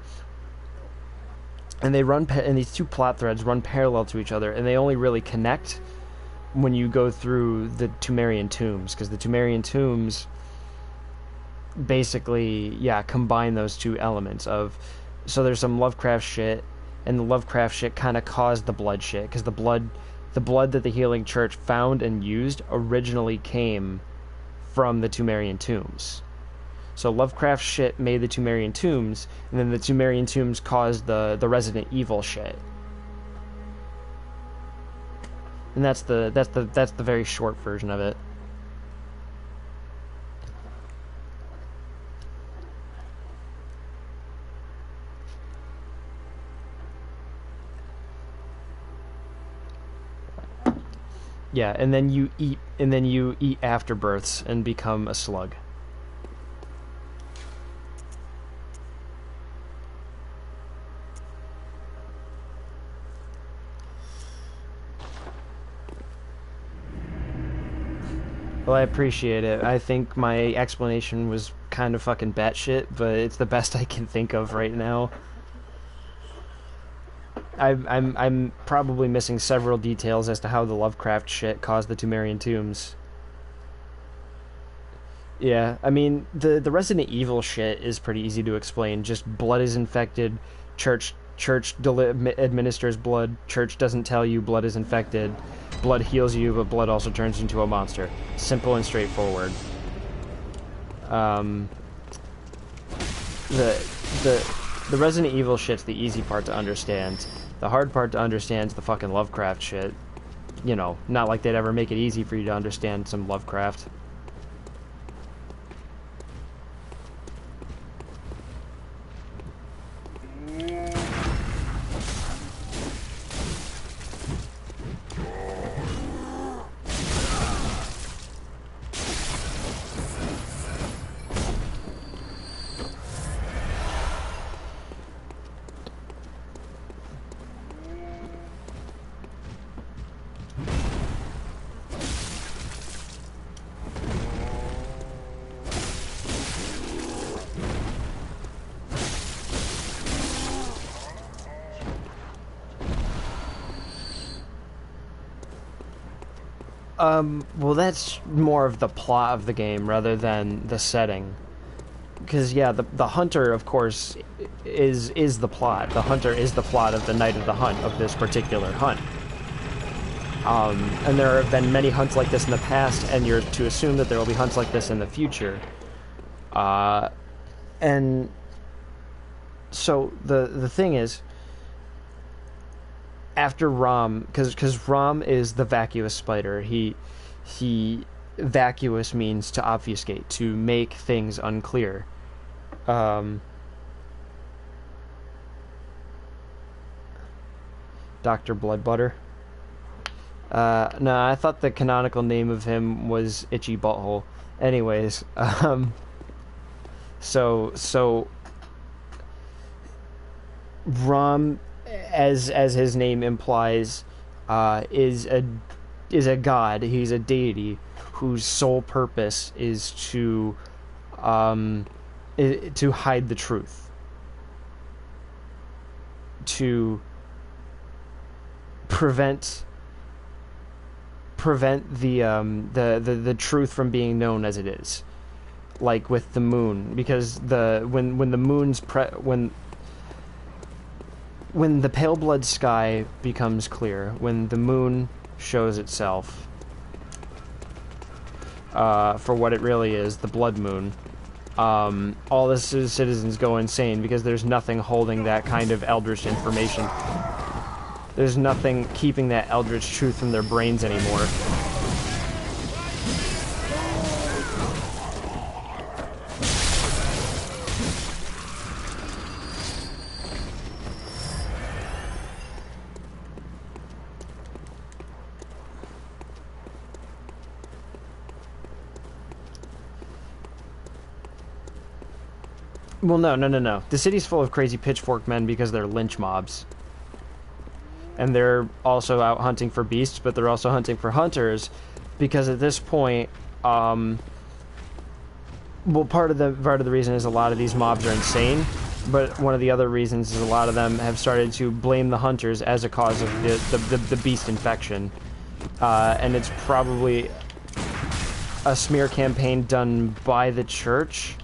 they run and these two plot threads run parallel to each other, and they only really connect when you go through the Tumerian tombs, because the Tumerian tombs basically combine those two elements of, so there's some Lovecraft shit, and the Lovecraft shit kind of caused the blood shit, because the blood that the Healing Church found and used originally came from the Tumerian tombs. So Lovecraft shit made the Tumerian tombs, and then the Tumerian tombs caused the Resident Evil shit. And that's the very short version of it. Yeah, and then you eat afterbirths and become a slug. Well, I appreciate it. I think my explanation was kind of fucking batshit, but it's the best I can think of right now. I'm probably missing several details as to how the Lovecraft shit caused the Tumerian tombs. Yeah, I mean, the Resident Evil shit is pretty easy to explain. Just blood is infected, church administers blood, church doesn't tell you blood is infected, blood heals you, but blood also turns you into a monster. Simple and straightforward. The Resident Evil shit's the easy part to understand. The hard part to understand is the fucking Lovecraft shit. You know, not like they'd ever make it easy for you to understand some Lovecraft. Well, that's more of the plot of the game rather than the setting. Because, yeah, the hunter, of course, is the plot. The hunter is the plot of the Night of the Hunt, of this particular hunt. And there have been many hunts like this in the past, and you're to assume that there will be hunts like this in the future. And so the thing is, after Rom, because Rom is the vacuous spider, he vacuous means to obfuscate, to make things unclear. Dr. Bloodbutter. No, I thought the canonical name of him was Itchy Butthole. Anyways, so Rom, as his name implies, is a god. He's a deity whose sole purpose is to hide the truth, to prevent the truth from being known as it is, like with the moon, because when the moon's when the pale blood sky becomes clear, when the moon shows itself for what it really is, the blood moon, all the citizens go insane because there's nothing holding that kind of eldritch information. There's nothing keeping that eldritch truth from their brains anymore. Well, no. The city's full of crazy pitchfork men because they're lynch mobs. And they're also out hunting for beasts, but they're also hunting for hunters, because at this point, well, part of the reason is a lot of these mobs are insane, but one of the other reasons is a lot of them have started to blame the hunters as a cause of the beast infection, and it's probably a smear campaign done by the church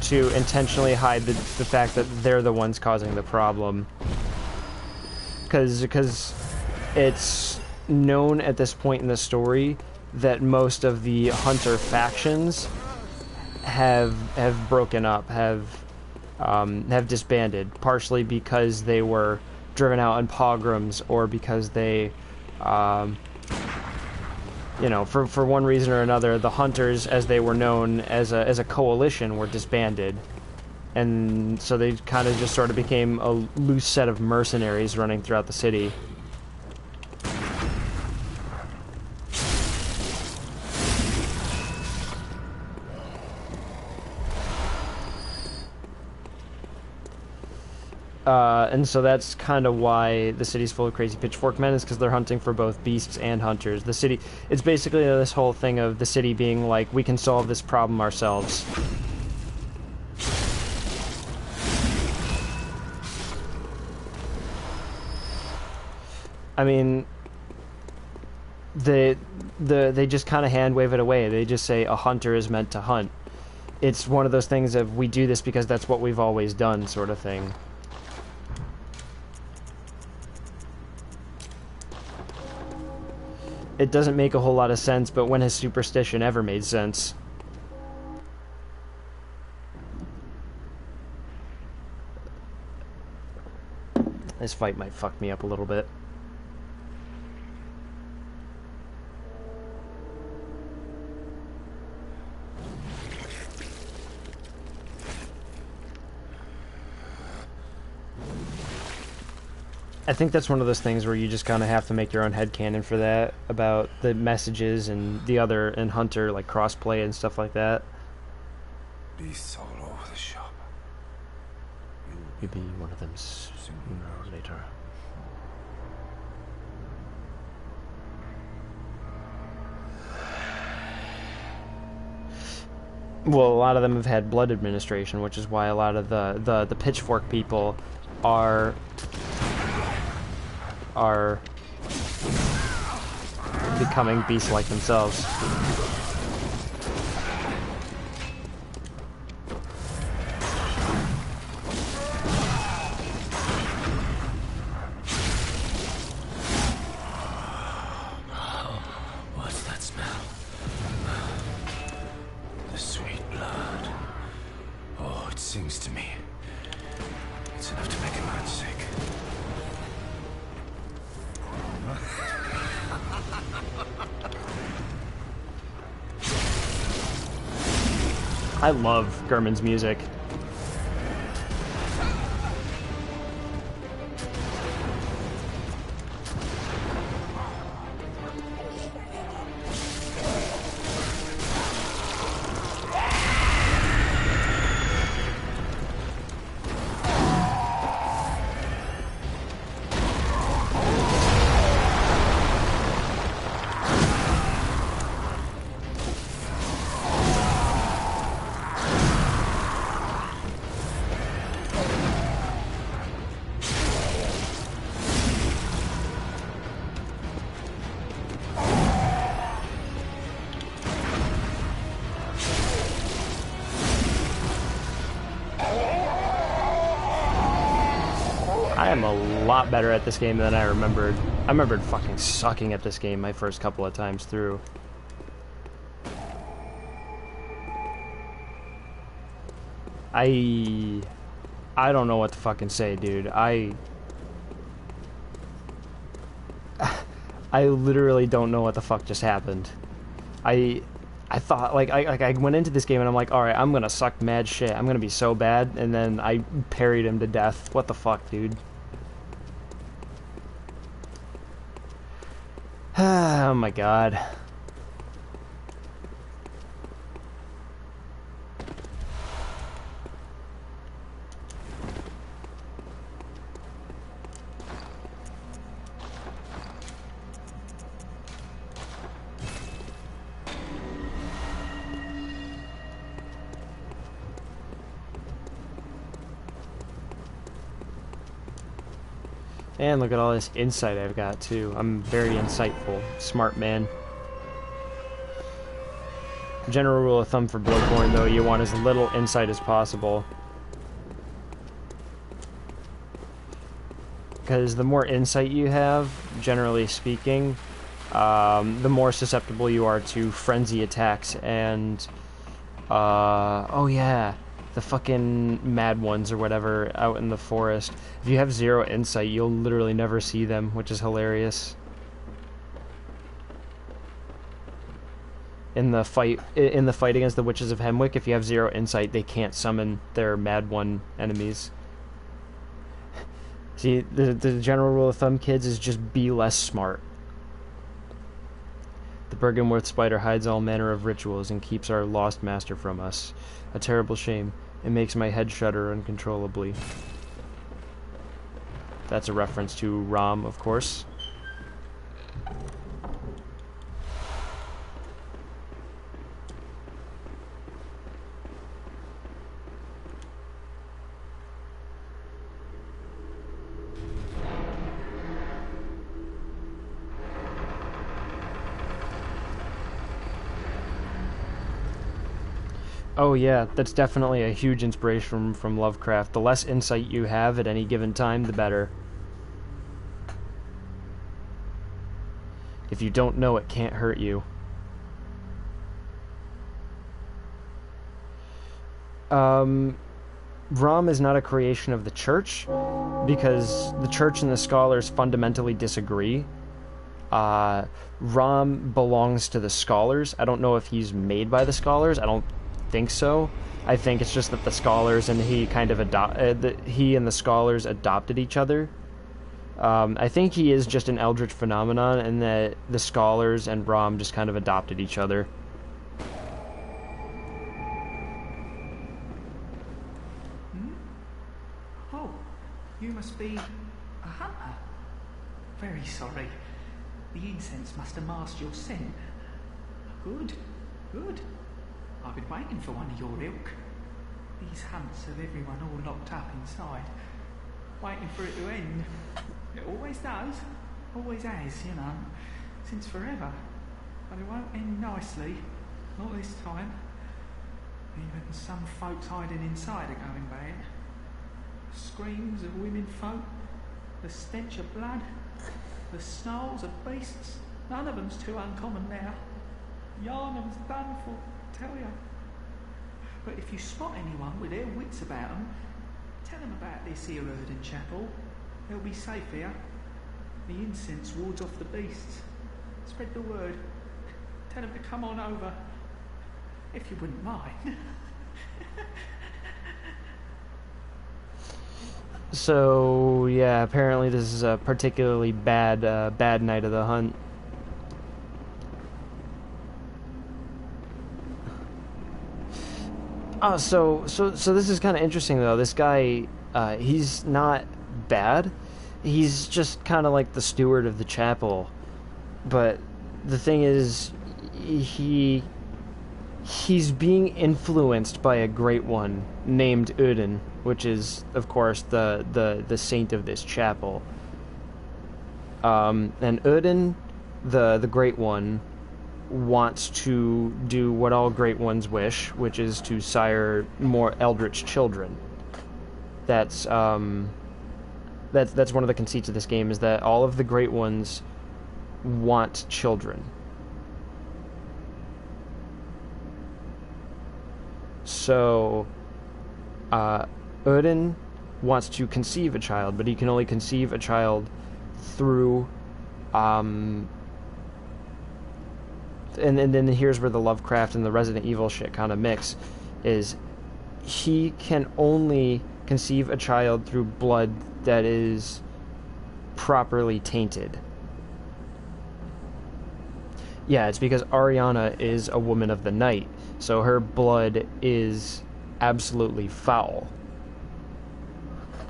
to intentionally hide the fact that they're the ones causing the problem. Because it's known at this point in the story that most of the hunter factions have broken up, have disbanded, partially because they were driven out in pogroms, or because they, you know, for one reason or another, the hunters, as they were known as a coalition, were disbanded. And so they kind of just sort of became a loose set of mercenaries running throughout the city. And so that's kind of why the city's full of crazy pitchfork men, is because they're hunting for both beasts and hunters. The city, it's basically this whole thing of the city being like, we can solve this problem ourselves. I mean, they just kind of hand wave it away. They just say a hunter is meant to hunt. It's one of those things of, we do this because that's what we've always done, sort of thing. It doesn't make a whole lot of sense, but when has superstition ever made sense? This fight might fuck me up a little bit. I think that's one of those things where you just kind of have to make your own headcanon for that, about the messages and the other, and Hunter, like, crossplay and stuff like that. Beasts all over the shop. You'll be one of them sooner or later. Well, a lot of them have had blood administration, which is why a lot of the pitchfork people are becoming beast-like themselves. What's that smell? The sweet blood. Oh, it sings to me. It's enough to make a man sick. I love Gurman's music. I am a lot better at this game than I remembered. I remembered fucking sucking at this game my first couple of times through. I don't know what to fucking say, dude. I literally don't know what the fuck just happened. I thought, like, I went into this game and I'm like, alright, I'm gonna suck mad shit. I'm gonna be so bad, and then I parried him to death. What the fuck, dude? Oh my god. And look at all this insight I've got, too. I'm very insightful. Smart man. General rule of thumb for Bloodborne, though, you want as little insight as possible. Because the more insight you have, generally speaking, the more susceptible you are to frenzy attacks and... oh yeah, the fucking mad ones or whatever out in the forest. If you have 0 insight, you'll literally never see them, which is hilarious. In the fight against the Witches of Hemwick, if you have 0 insight, they can't summon their mad one enemies. See, the general rule of thumb, kids, is just be less smart. The Bergenworth spider hides all manner of rituals and keeps our lost master from us. A terrible shame. It makes my head shudder uncontrollably. That's a reference to Rom, of course. Oh yeah, that's definitely a huge inspiration from Lovecraft. The less insight you have at any given time, the better. If you don't know, it can't hurt you. Rom is not a creation of the church, because the church and the scholars fundamentally disagree. Rom belongs to the scholars. I don't know if he's made by the scholars. I don't think so. I think it's just that the scholars and he kind of he and the scholars adopted each other. I think he is just an eldritch phenomenon, and that the scholars and Rom just kind of adopted each other. Oh, you must be a hunter. Very sorry. The incense must have masked your scent. Good, good. I've been waiting for one of your ilk. These hunts have everyone all locked up inside, waiting for it to end. It always does, always has, you know, since forever. But it won't end nicely, not this time. Even some folks hiding inside are going bad. Screams of women folk, the stench of blood, the snarls of beasts. None of them's too uncommon now. Yarnum's done for, tell ya. But if you spot anyone with their wits about them, tell them about this here Erden chapel. They'll be safe here. The incense wards off the beasts. Spread the word. Tell them to come on over. If you wouldn't mind. So, yeah, apparently this is a particularly bad night of the hunt. Oh, so this is kind of interesting, though. This guy, he's not bad. He's just kind of like the steward of the chapel. But the thing is, he's being influenced by a great one named Odin, which is, of course, the saint of this chapel. And Odin, the great one, wants to do what all great ones wish, which is to sire more eldritch children. That's one of the conceits of this game, is that all of the great ones want children. So, Odin wants to conceive a child, but he can only conceive a child through, and then here's where the Lovecraft and the Resident Evil shit kind of mix, is he can only conceive a child through blood that is properly tainted. Yeah, it's because Ariana is a woman of the night, so her blood is absolutely foul.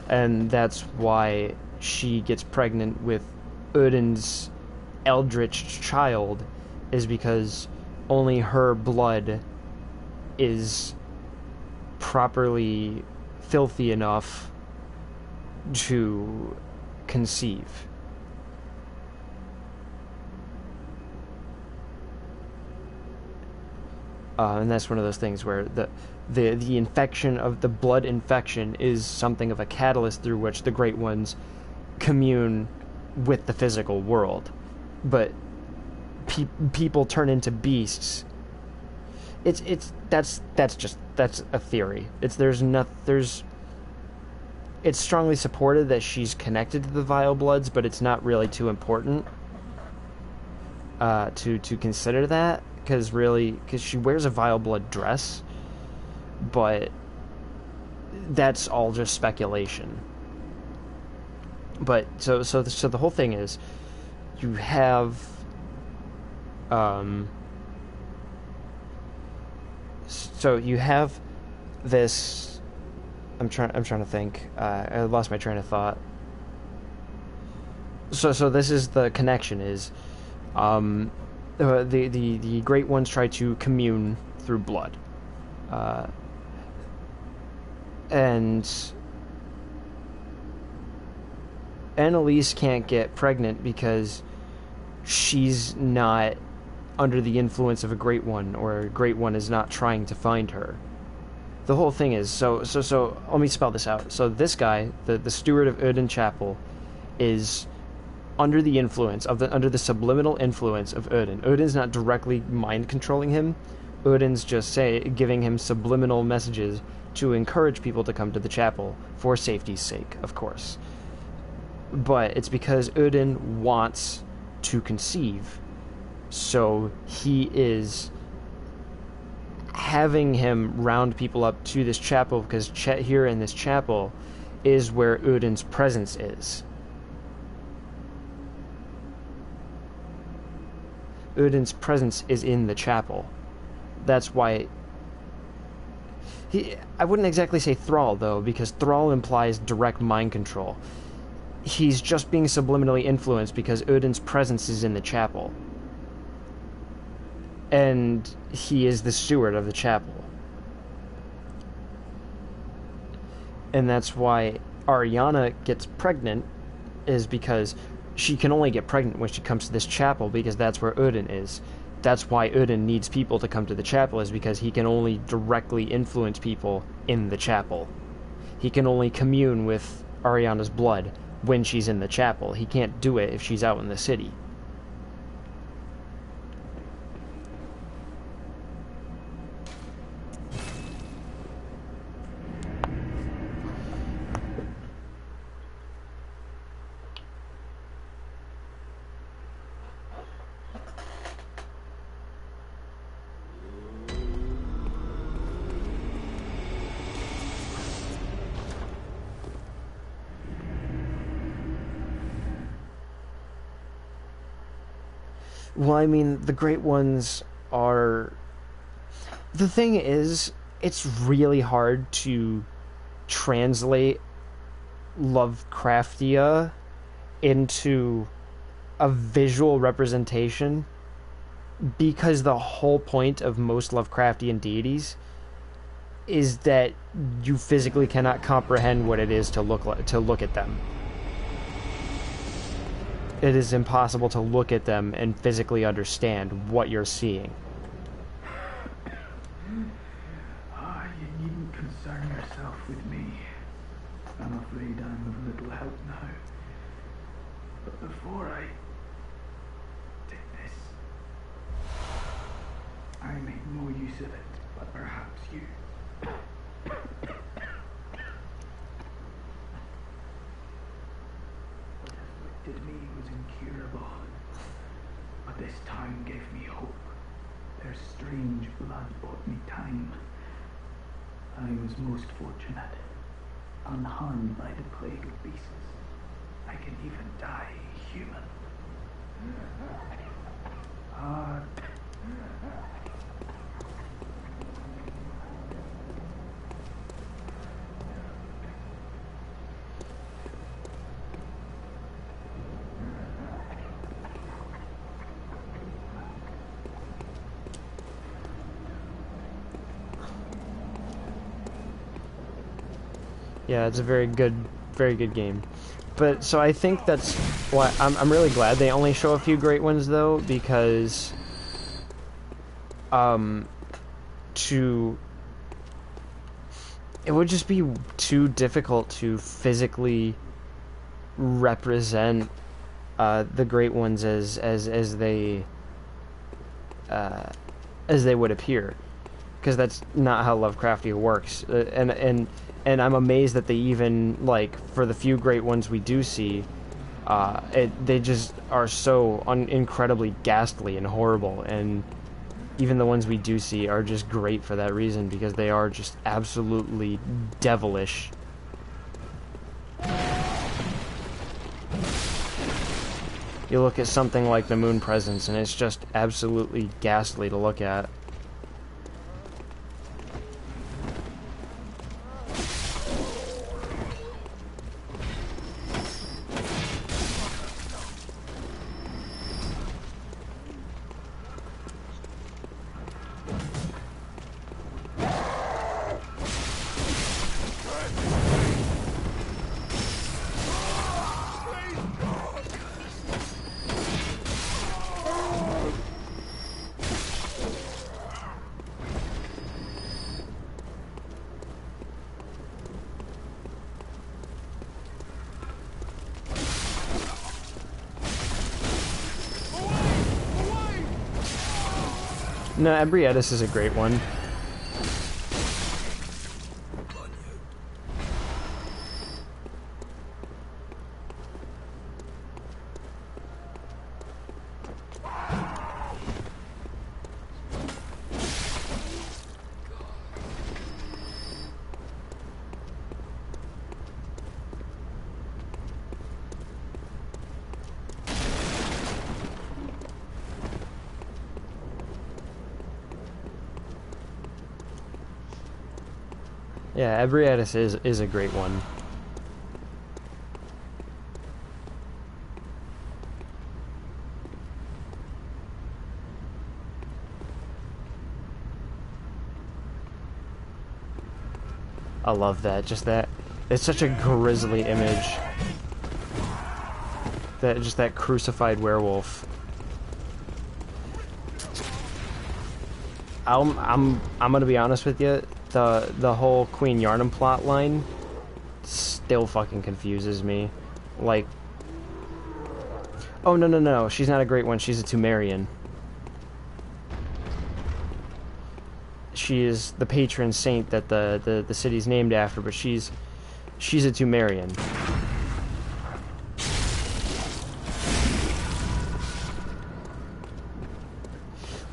And that's why she gets pregnant with Odin's eldritch child, is because only her blood is properly filthy enough to conceive. And that's one of those things where the infection of the blood infection is something of a catalyst through which the Great Ones commune with the physical world. But people turn into beasts. That's a theory. It's strongly supported that she's connected to the Vile Bloods, but it's not really too important to consider that, because she wears a Vile Blood dress, but that's all just speculation. But so the whole thing is, you have so you have this. I'm trying to think. I lost my train of thought. So this is the connection is, the Great Ones try to commune through blood, and Annalise can't get pregnant because she's not under the influence of a Great One, or a Great One is not trying to find her. The whole thing is, so let me spell this out. So this guy, the steward of Erden Chapel, is under the influence of under the subliminal influence of Erden. Erden's not directly mind controlling him. Erden's just giving him subliminal messages to encourage people to come to the chapel for safety's sake, of course. But it's because Erden wants to conceive, so he is having him round people up to this chapel, because here in this chapel is where Erden's presence is. Erden's presence is in the chapel. That's why I wouldn't exactly say thrall, though, because thrall implies direct mind control. He's just being subliminally influenced because Erden's presence is in the chapel. And he is the steward of the chapel. And that's why Ariana gets pregnant, is because she can only get pregnant when she comes to this chapel, because that's where Erden is. That's why Erden needs people to come to the chapel, is because he can only directly influence people in the chapel. He can only commune with Ariana's blood when she's in the chapel. He can't do it if she's out in the city. Well, I mean, the Great Ones are... The thing is, it's really hard to translate Lovecraftia into a visual representation, because the whole point of most Lovecraftian deities is that you physically cannot comprehend what it is to look at them. It is impossible to look at them and physically understand what you're seeing. You needn't concern yourself with me. I'm afraid I'm of little help now. But before I did this, I made no use of it, but perhaps you. What afflicted me was incurable, but this time gave me hope. Their strange blood bought me time. I was most fortunate, unharmed by the plague of beasts. I can even die human. Yeah, it's a very good very good game. But so I think that's why I'm really glad they only show a few great ones though, because it would just be too difficult to physically represent the great ones as they would appear, because that's not how Lovecraftia works. And I'm amazed that they even, like, for the few great ones we do see, they just are so incredibly ghastly and horrible, and even the ones we do see are just great for that reason, because they are just absolutely devilish. You look at something like the Moon Presence, and it's just absolutely ghastly to look at. No, Ebrietis is a great one. Yeah, Ebrietis is a great one. I love that. Just that. It's such a grisly image. That crucified werewolf. I'm gonna be honest with you. The whole Queen Yarnum plot line still fucking confuses me. Like, oh no, she's not a great one. She's a Tumerian. She is the patron saint that the city's named after, but she's a Tumerian.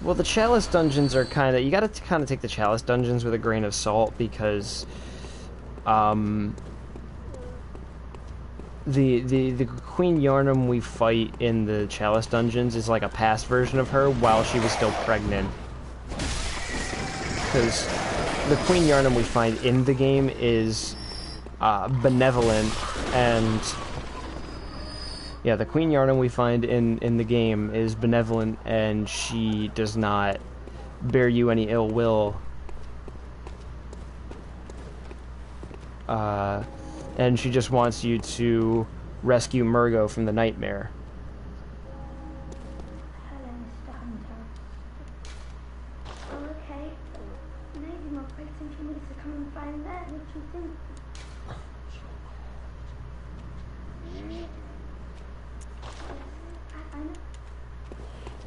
Well, the Chalice dungeons are kind of... You gotta kind of take the Chalice dungeons with a grain of salt, because... The Queen Yarnum we fight in the Chalice dungeons is like a past version of her while she was still pregnant. Because the Queen Yarnum we find in the game is benevolent, and... Yeah, the Queen Yarnum we find in the game is benevolent, and she does not bear you any ill will. And she just wants you to rescue Murgo from the nightmare. Hello, Mr. Hunter. Oh, okay. Maybe my pregnant needs to come and find that. What do you think?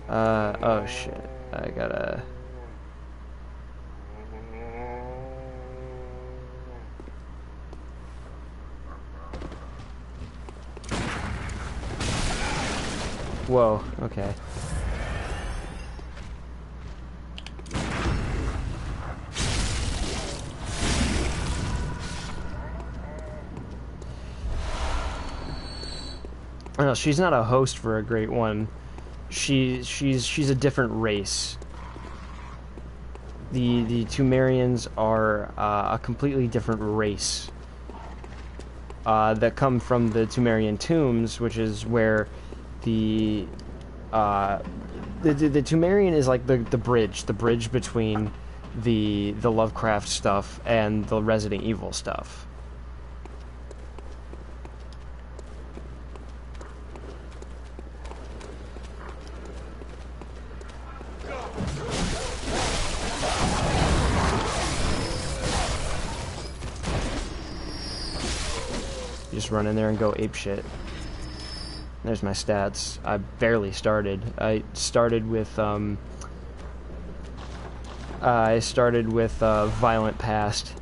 Oh shit. I gotta... Whoa, okay. No, she's not a host for a great one. She's a different race. The Tumerians are a completely different race that come from the Tumerian tombs, which is where the Tumerian is like the bridge between the Lovecraft stuff and the Resident Evil stuff. You just run in there and go ape shit. There's my stats. I barely started. I started with Violent Past.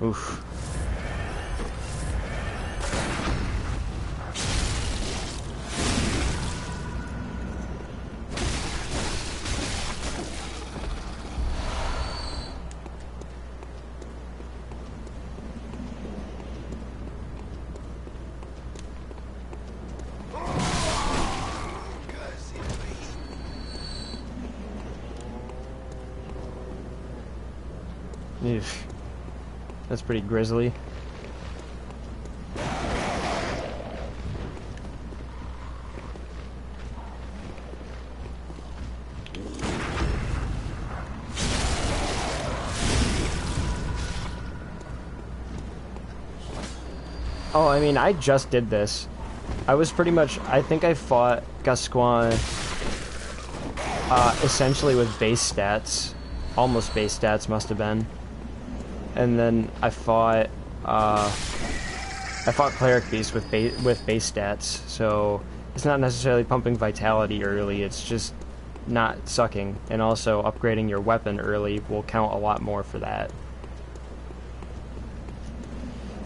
Oof. Oof. That's pretty grisly. Oh, I mean, I just did this. I was pretty much... I think I fought Gascoigne essentially with base stats. Almost base stats, must have been. And then I fought Cleric Beast with base stats, so it's not necessarily pumping vitality early, it's just not sucking, and also upgrading your weapon early will count a lot more for that.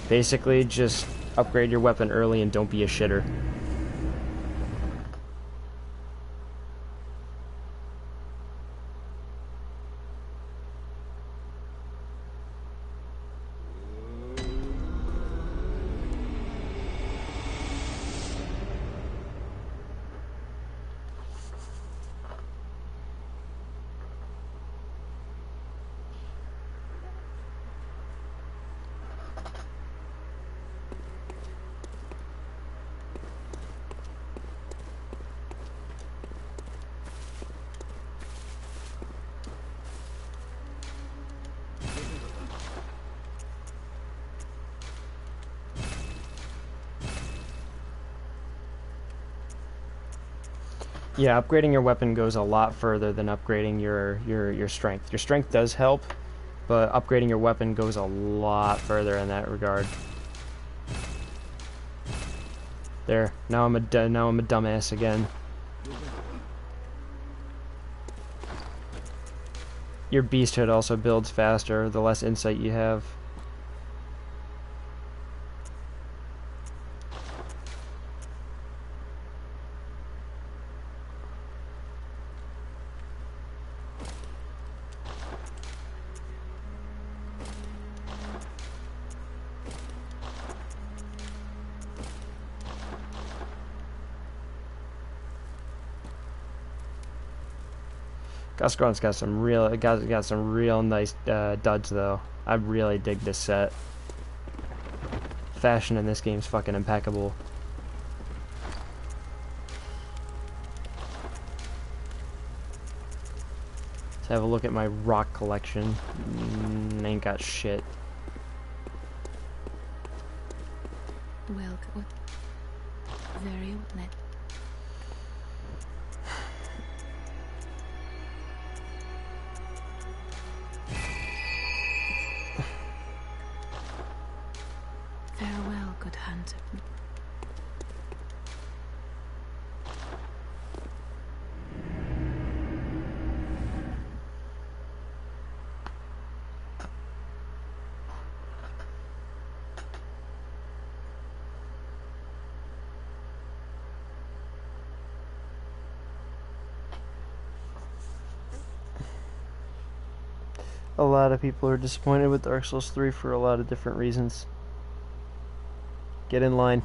Basically, just upgrade your weapon early and don't be a shitter. Yeah, upgrading your weapon goes a lot further than upgrading your strength. Your strength does help, but upgrading your weapon goes a lot further in that regard. There, now I'm a dumbass again. Your beasthood also builds faster the less insight you have. Gascoigne's got some real nice duds though. I really dig this set. Fashion in this game's fucking impeccable. Let's have a look at my rock collection. Ain't got shit. Well, good. Very net. Farewell, good hunter. A lot of people are disappointed with Dark Souls 3 for a lot of different reasons. Get in line.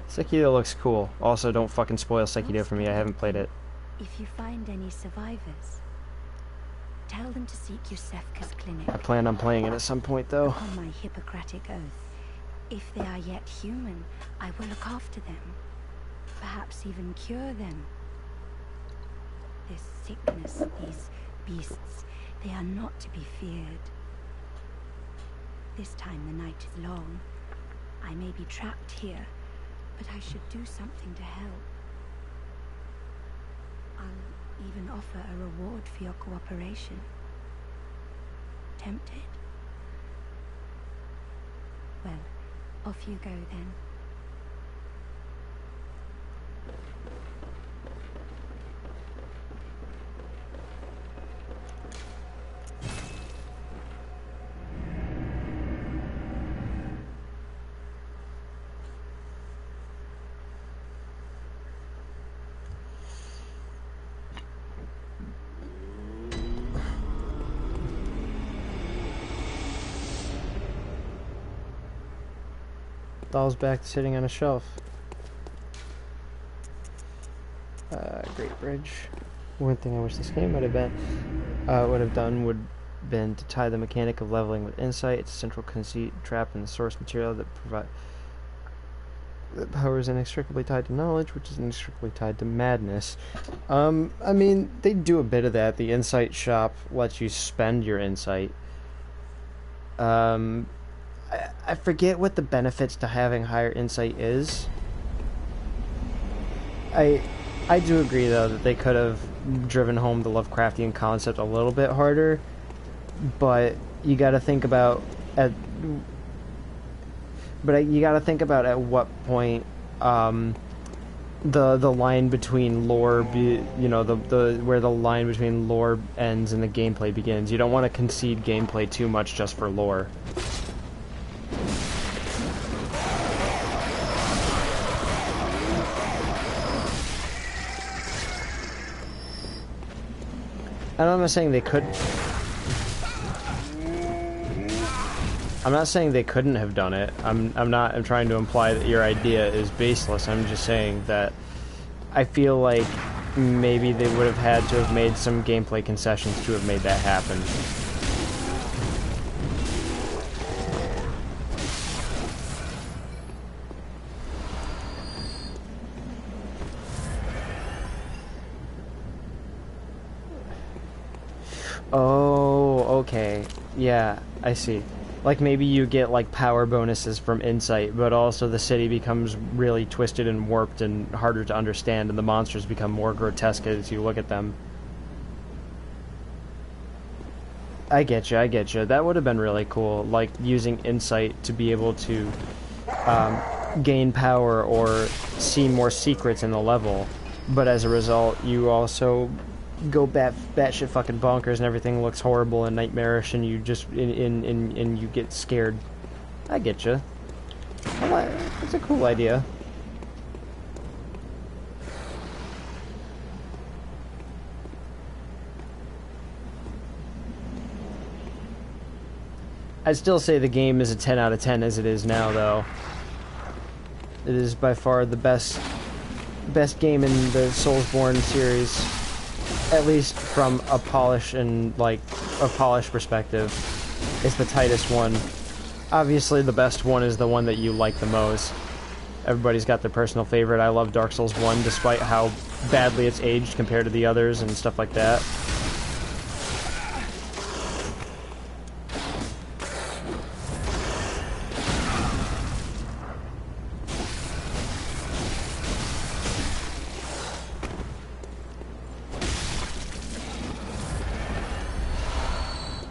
Sekiro looks cool. Also, don't fucking spoil Sekiro for me. I haven't played it. If you find any survivors, tell them to seek Yusefka's clinic. I plan on playing it at some point, though. Upon my Hippocratic oath, if they are yet human, I will look after them. Perhaps even cure them. This sickness, these beasts, they are not to be feared. This time the night is long. I may be trapped here, but I should do something to help. I'll even offer a reward for your cooperation. Tempted? Well, off you go then. Doll's back sitting on a shelf. Great Bridge. One thing I wish this game would have done would been to tie the mechanic of leveling with insight. It's a central conceit trap in the source material that power is inextricably tied to knowledge, which is inextricably tied to madness. I mean, they do a bit of that. The insight shop lets you spend your insight. I forget what the benefits to having higher insight is. I do agree, though, that they could have driven home the Lovecraftian concept a little bit harder, but you got to think about at what point the line between lore, where the line between lore ends and the gameplay begins. You don't want to concede gameplay too much just for lore. And I'm not saying they could. I'm not saying they couldn't have done it. I'm trying to imply that your idea is baseless. I'm just saying that I feel like maybe they would have had to have made some gameplay concessions to have made that happen. Oh, okay. Yeah, I see. Like, maybe you get, like, power bonuses from insight, but also the city becomes really twisted and warped and harder to understand, and the monsters become more grotesque as you look at them. I get you. That would have been really cool, like, using insight to be able to gain power or see more secrets in the level, but as a result, you also go batshit fucking bonkers and everything looks horrible and nightmarish and you just and you get scared. I get you. It's a cool idea. I'd still say the game is a 10 out of 10 as it is now, though. It is by far the best game in the Soulsborne series. At least from a polish perspective, it's the tightest one. Obviously, the best one is the one that you like the most. Everybody's got their personal favorite. I love Dark Souls 1, despite how badly it's aged compared to the others and stuff like that.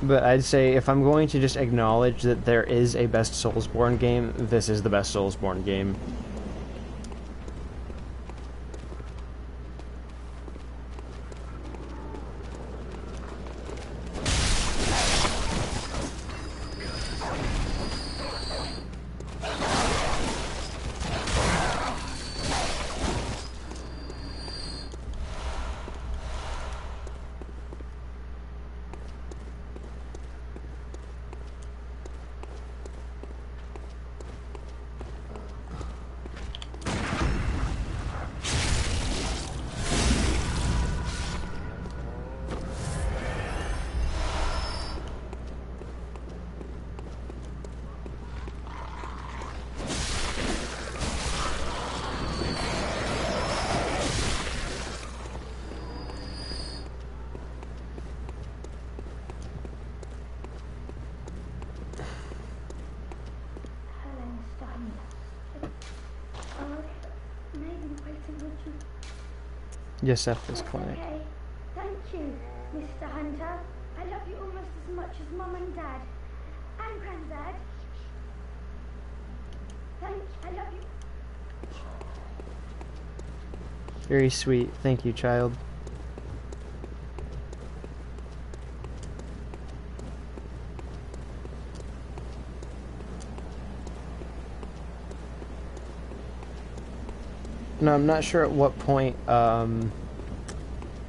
But I'd say if I'm going to just acknowledge that there is a best Soulsborne game, this is the best Soulsborne game. Yosef's clinic. Okay. Thank you, Mr. Hunter. I love you almost as much as Mum and Dad. And Granddad. I love you. Very sweet. Thank you, child. No, I'm not sure at what point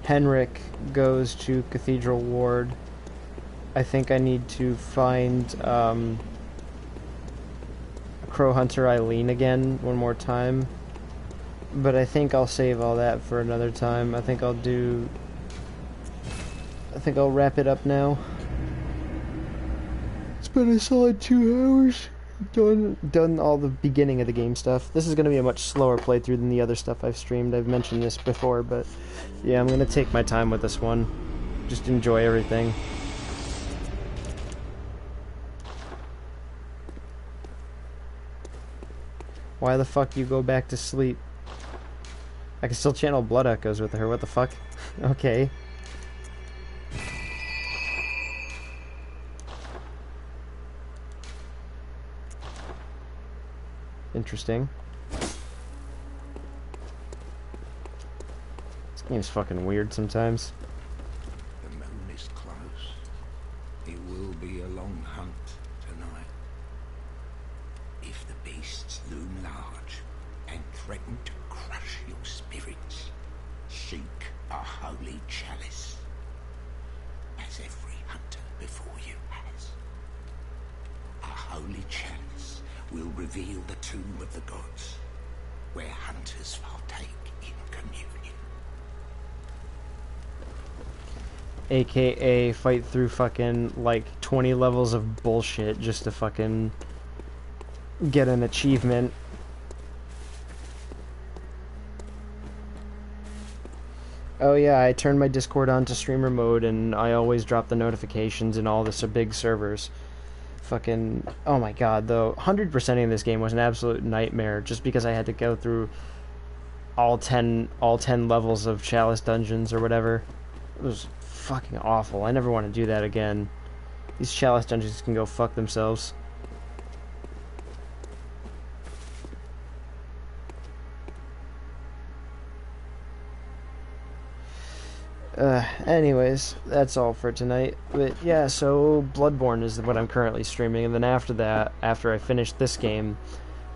Henrik goes to Cathedral Ward. I think I need to find Crow Hunter Eileen again one more time. But I think I'll save all that for another time. I think I'll wrap it up now. It's been a solid 2 hours. Done all the beginning of the game stuff. This is going to be a much slower playthrough than the other stuff I've streamed. I've mentioned this before, but yeah, I'm going to take my time with this one. Just enjoy everything. Why the fuck you go back to sleep? I can still channel blood echoes with her. What the fuck? Okay. Interesting. This game's fucking weird sometimes. The moon is close. It will be a long hunt tonight. If the beasts loom large and threaten to crush your spirits, seek a holy chalice, as every hunter before you has. A holy chalice will reveal the tomb of the gods, where hunters partake in communion. AKA fight through fucking like 20 levels of bullshit just to fucking get an achievement. Oh yeah, I turned my Discord on to streamer mode and I always drop the notifications in all the big servers. Fucking, oh my god, though, 100%ing this game was an absolute nightmare just because I had to go through all 10 levels of Chalice dungeons or whatever. It was fucking awful. I never want to do that again. These Chalice dungeons can go fuck themselves. Anyways, that's all for tonight. But yeah, so Bloodborne is what I'm currently streaming, and then after that, after I finish this game,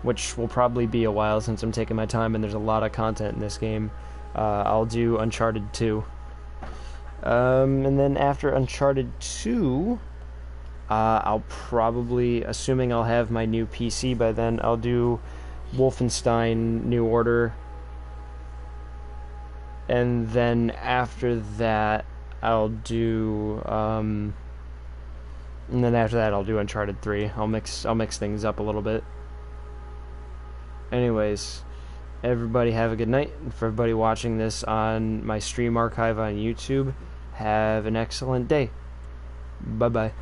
which will probably be a while since I'm taking my time and there's a lot of content in this game, I'll do Uncharted 2. And then after Uncharted 2, I'll probably, assuming I'll have my new PC by then, I'll do Wolfenstein New Order. And then after that, I'll do Uncharted 3. I'll mix things up a little bit. Anyways, everybody have a good night. And for everybody watching this on my stream archive on YouTube, have an excellent day. Bye-bye.